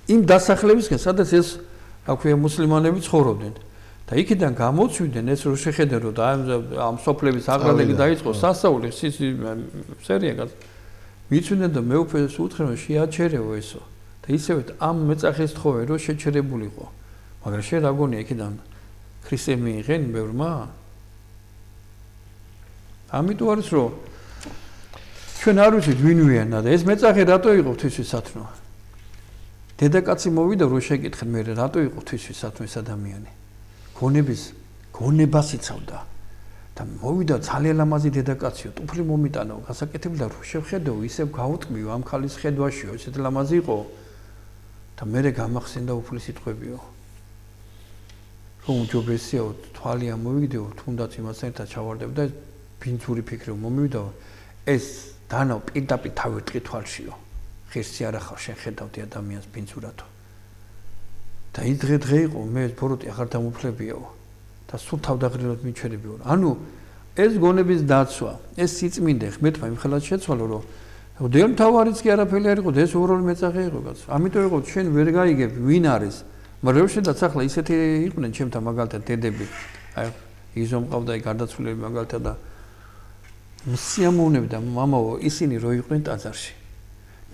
იმ დასახლებისკენ სადაც ეს რა ქვია მუსლიმანები ცხოვრობდნენ და იქიდან გამოცვიდნენ ეს რო შეხედე რომ და ამ სოფლების აღრადეგი დაიწყო სასაული სერია მიცვიდნენ და მეუფეს უთხრენ რომ შეაჩერეო ესო და ისევე ამ მეწახეს თხოვე რომ შეჩერებულიყო მაგრამ შენ რა გონია იქიდან ქრისტე მიიღენ ბევრმა ამიტომ არის რომ ჩვენ არ ვიცით ვინ ვიანა და ეს მეწახე რატო იყო ღვთისმის სათნო დედაკაცი მოვიდა რომ შეკითხენ მე რატო იყო ღვთისმის სათნო ეს ადამიანი გონებას იცავდა და მოვიდა ძალიან ლამაზი დედაკაციო ტუფლი მომიტანო გასაკეთებდა რომ შევხედო ისევ გაუტყმიო ამ ხალის ხედვაშიო ესეთ ლამაზი იყო და მე გამახსენდა უფლის სიტყვებიო რომ უჯობესია თვალი ამოვიგდეო თუნდაც იმას ერთად ჩავარდებდა ბინძური ფიქრი მომივიდა ეს დანო პირდაპირ თავი ვიტყი თვალშიო ღირსი არ ახარ შენ ხედავდი ადამიანს ბინძურათო და ის დღე იყო მე ბოროტი აღარ დამუფლებიაო და სულ თავდაღრილად მიჩერებიო ანუ ეს გონების დაცვა ეს სიწმინდე ღმერთმა იმ ხელად შეცვალო რომ დემთავარიც კი არაფერი არ იყო და ეს უბრალოდ მეწახე იყო კაცო ამიტომ იყო შენ ვერ გაიგებ ვინ არის მაგრამ შედაც ახლა ისეთი იყვნენ ჩემთან მაგალითად დედები აი იზო მყავდა გარდაცვლილები მაგალითად და სიამოვნებდა მამაო ისინი რო იყვნენ ტაძარში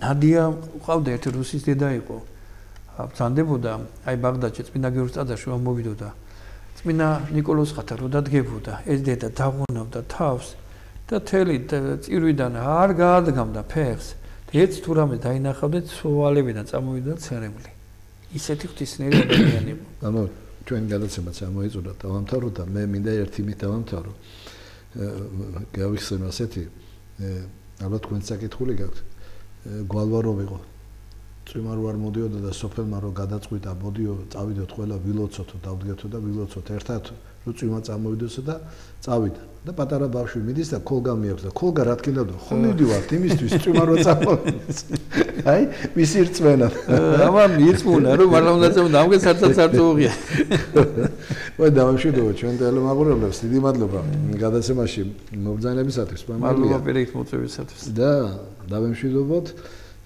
ნადია ყავდა ერთი რუსის დედა იყო ბრძანდებოდა აი ბაღდადში წმინდა გიორგის ტაძარში მოვიდოდა წმინდა ნიკოლოზ ხათა რო დადგებოდა ეს დედა დაღონავდა თავს და თელი წირვიდან არ გაადგამდა ფეხს და ეც თუ რამე დაინახავდა ცვალებიდან წამოვიდა ცერემლი ისეთი ღვთისმსახური ადამიანი იყო ანუ ჩვენ გადაცემაც ამოიწურა დავამთავრო და მე მინდა ერთი მით დავამთავრო გავიხსენო ასეთი ალბათ თქვენ საკითხული გაქვთ გვალვარო ვიყო წვიმარო არ მოდიოდა და სოფელმა რო გადაწყვიტა მოდიო წავიდოთ ყველა ვილოცოთო დავდგეთო და ვილოცოთ ერთად რო წვიმა წამოვიდოსო და წავიდა და პატარა ბავშვი მიდის და ქოლგა მიაქვს და ქოლგა რა თქინდაო ხო მიდივართ იმისთვის წვიმა რო წამოვიდეს აი მისი რწმენა ამან მიწუნა რომ მართლაც დამგესარცაც არ წუღია ვაი დავამშვიდობ ჩვენ ტელემაყურებლებს დიდი მადლობა გადაცემაში მობრძანებისათვის მადლობა პირიქით მოწვევისათვის და დავამშვიდობოთ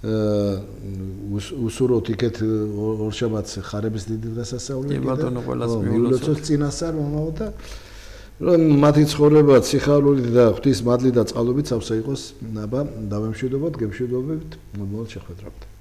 უსურვოთ იქეთ ორშაბათს ხარების დიდი დღესასწაული კი ბატონო ყველას მიულოცოთ წინასწარ მომავალ და რომ მათი ცხოვრება სიხარულით და ღვთის მადლით და წყალობით სავსე იყოს აბა დავამშვიდობოთ გემშვიდობებით მომავალ შეხვედრამდე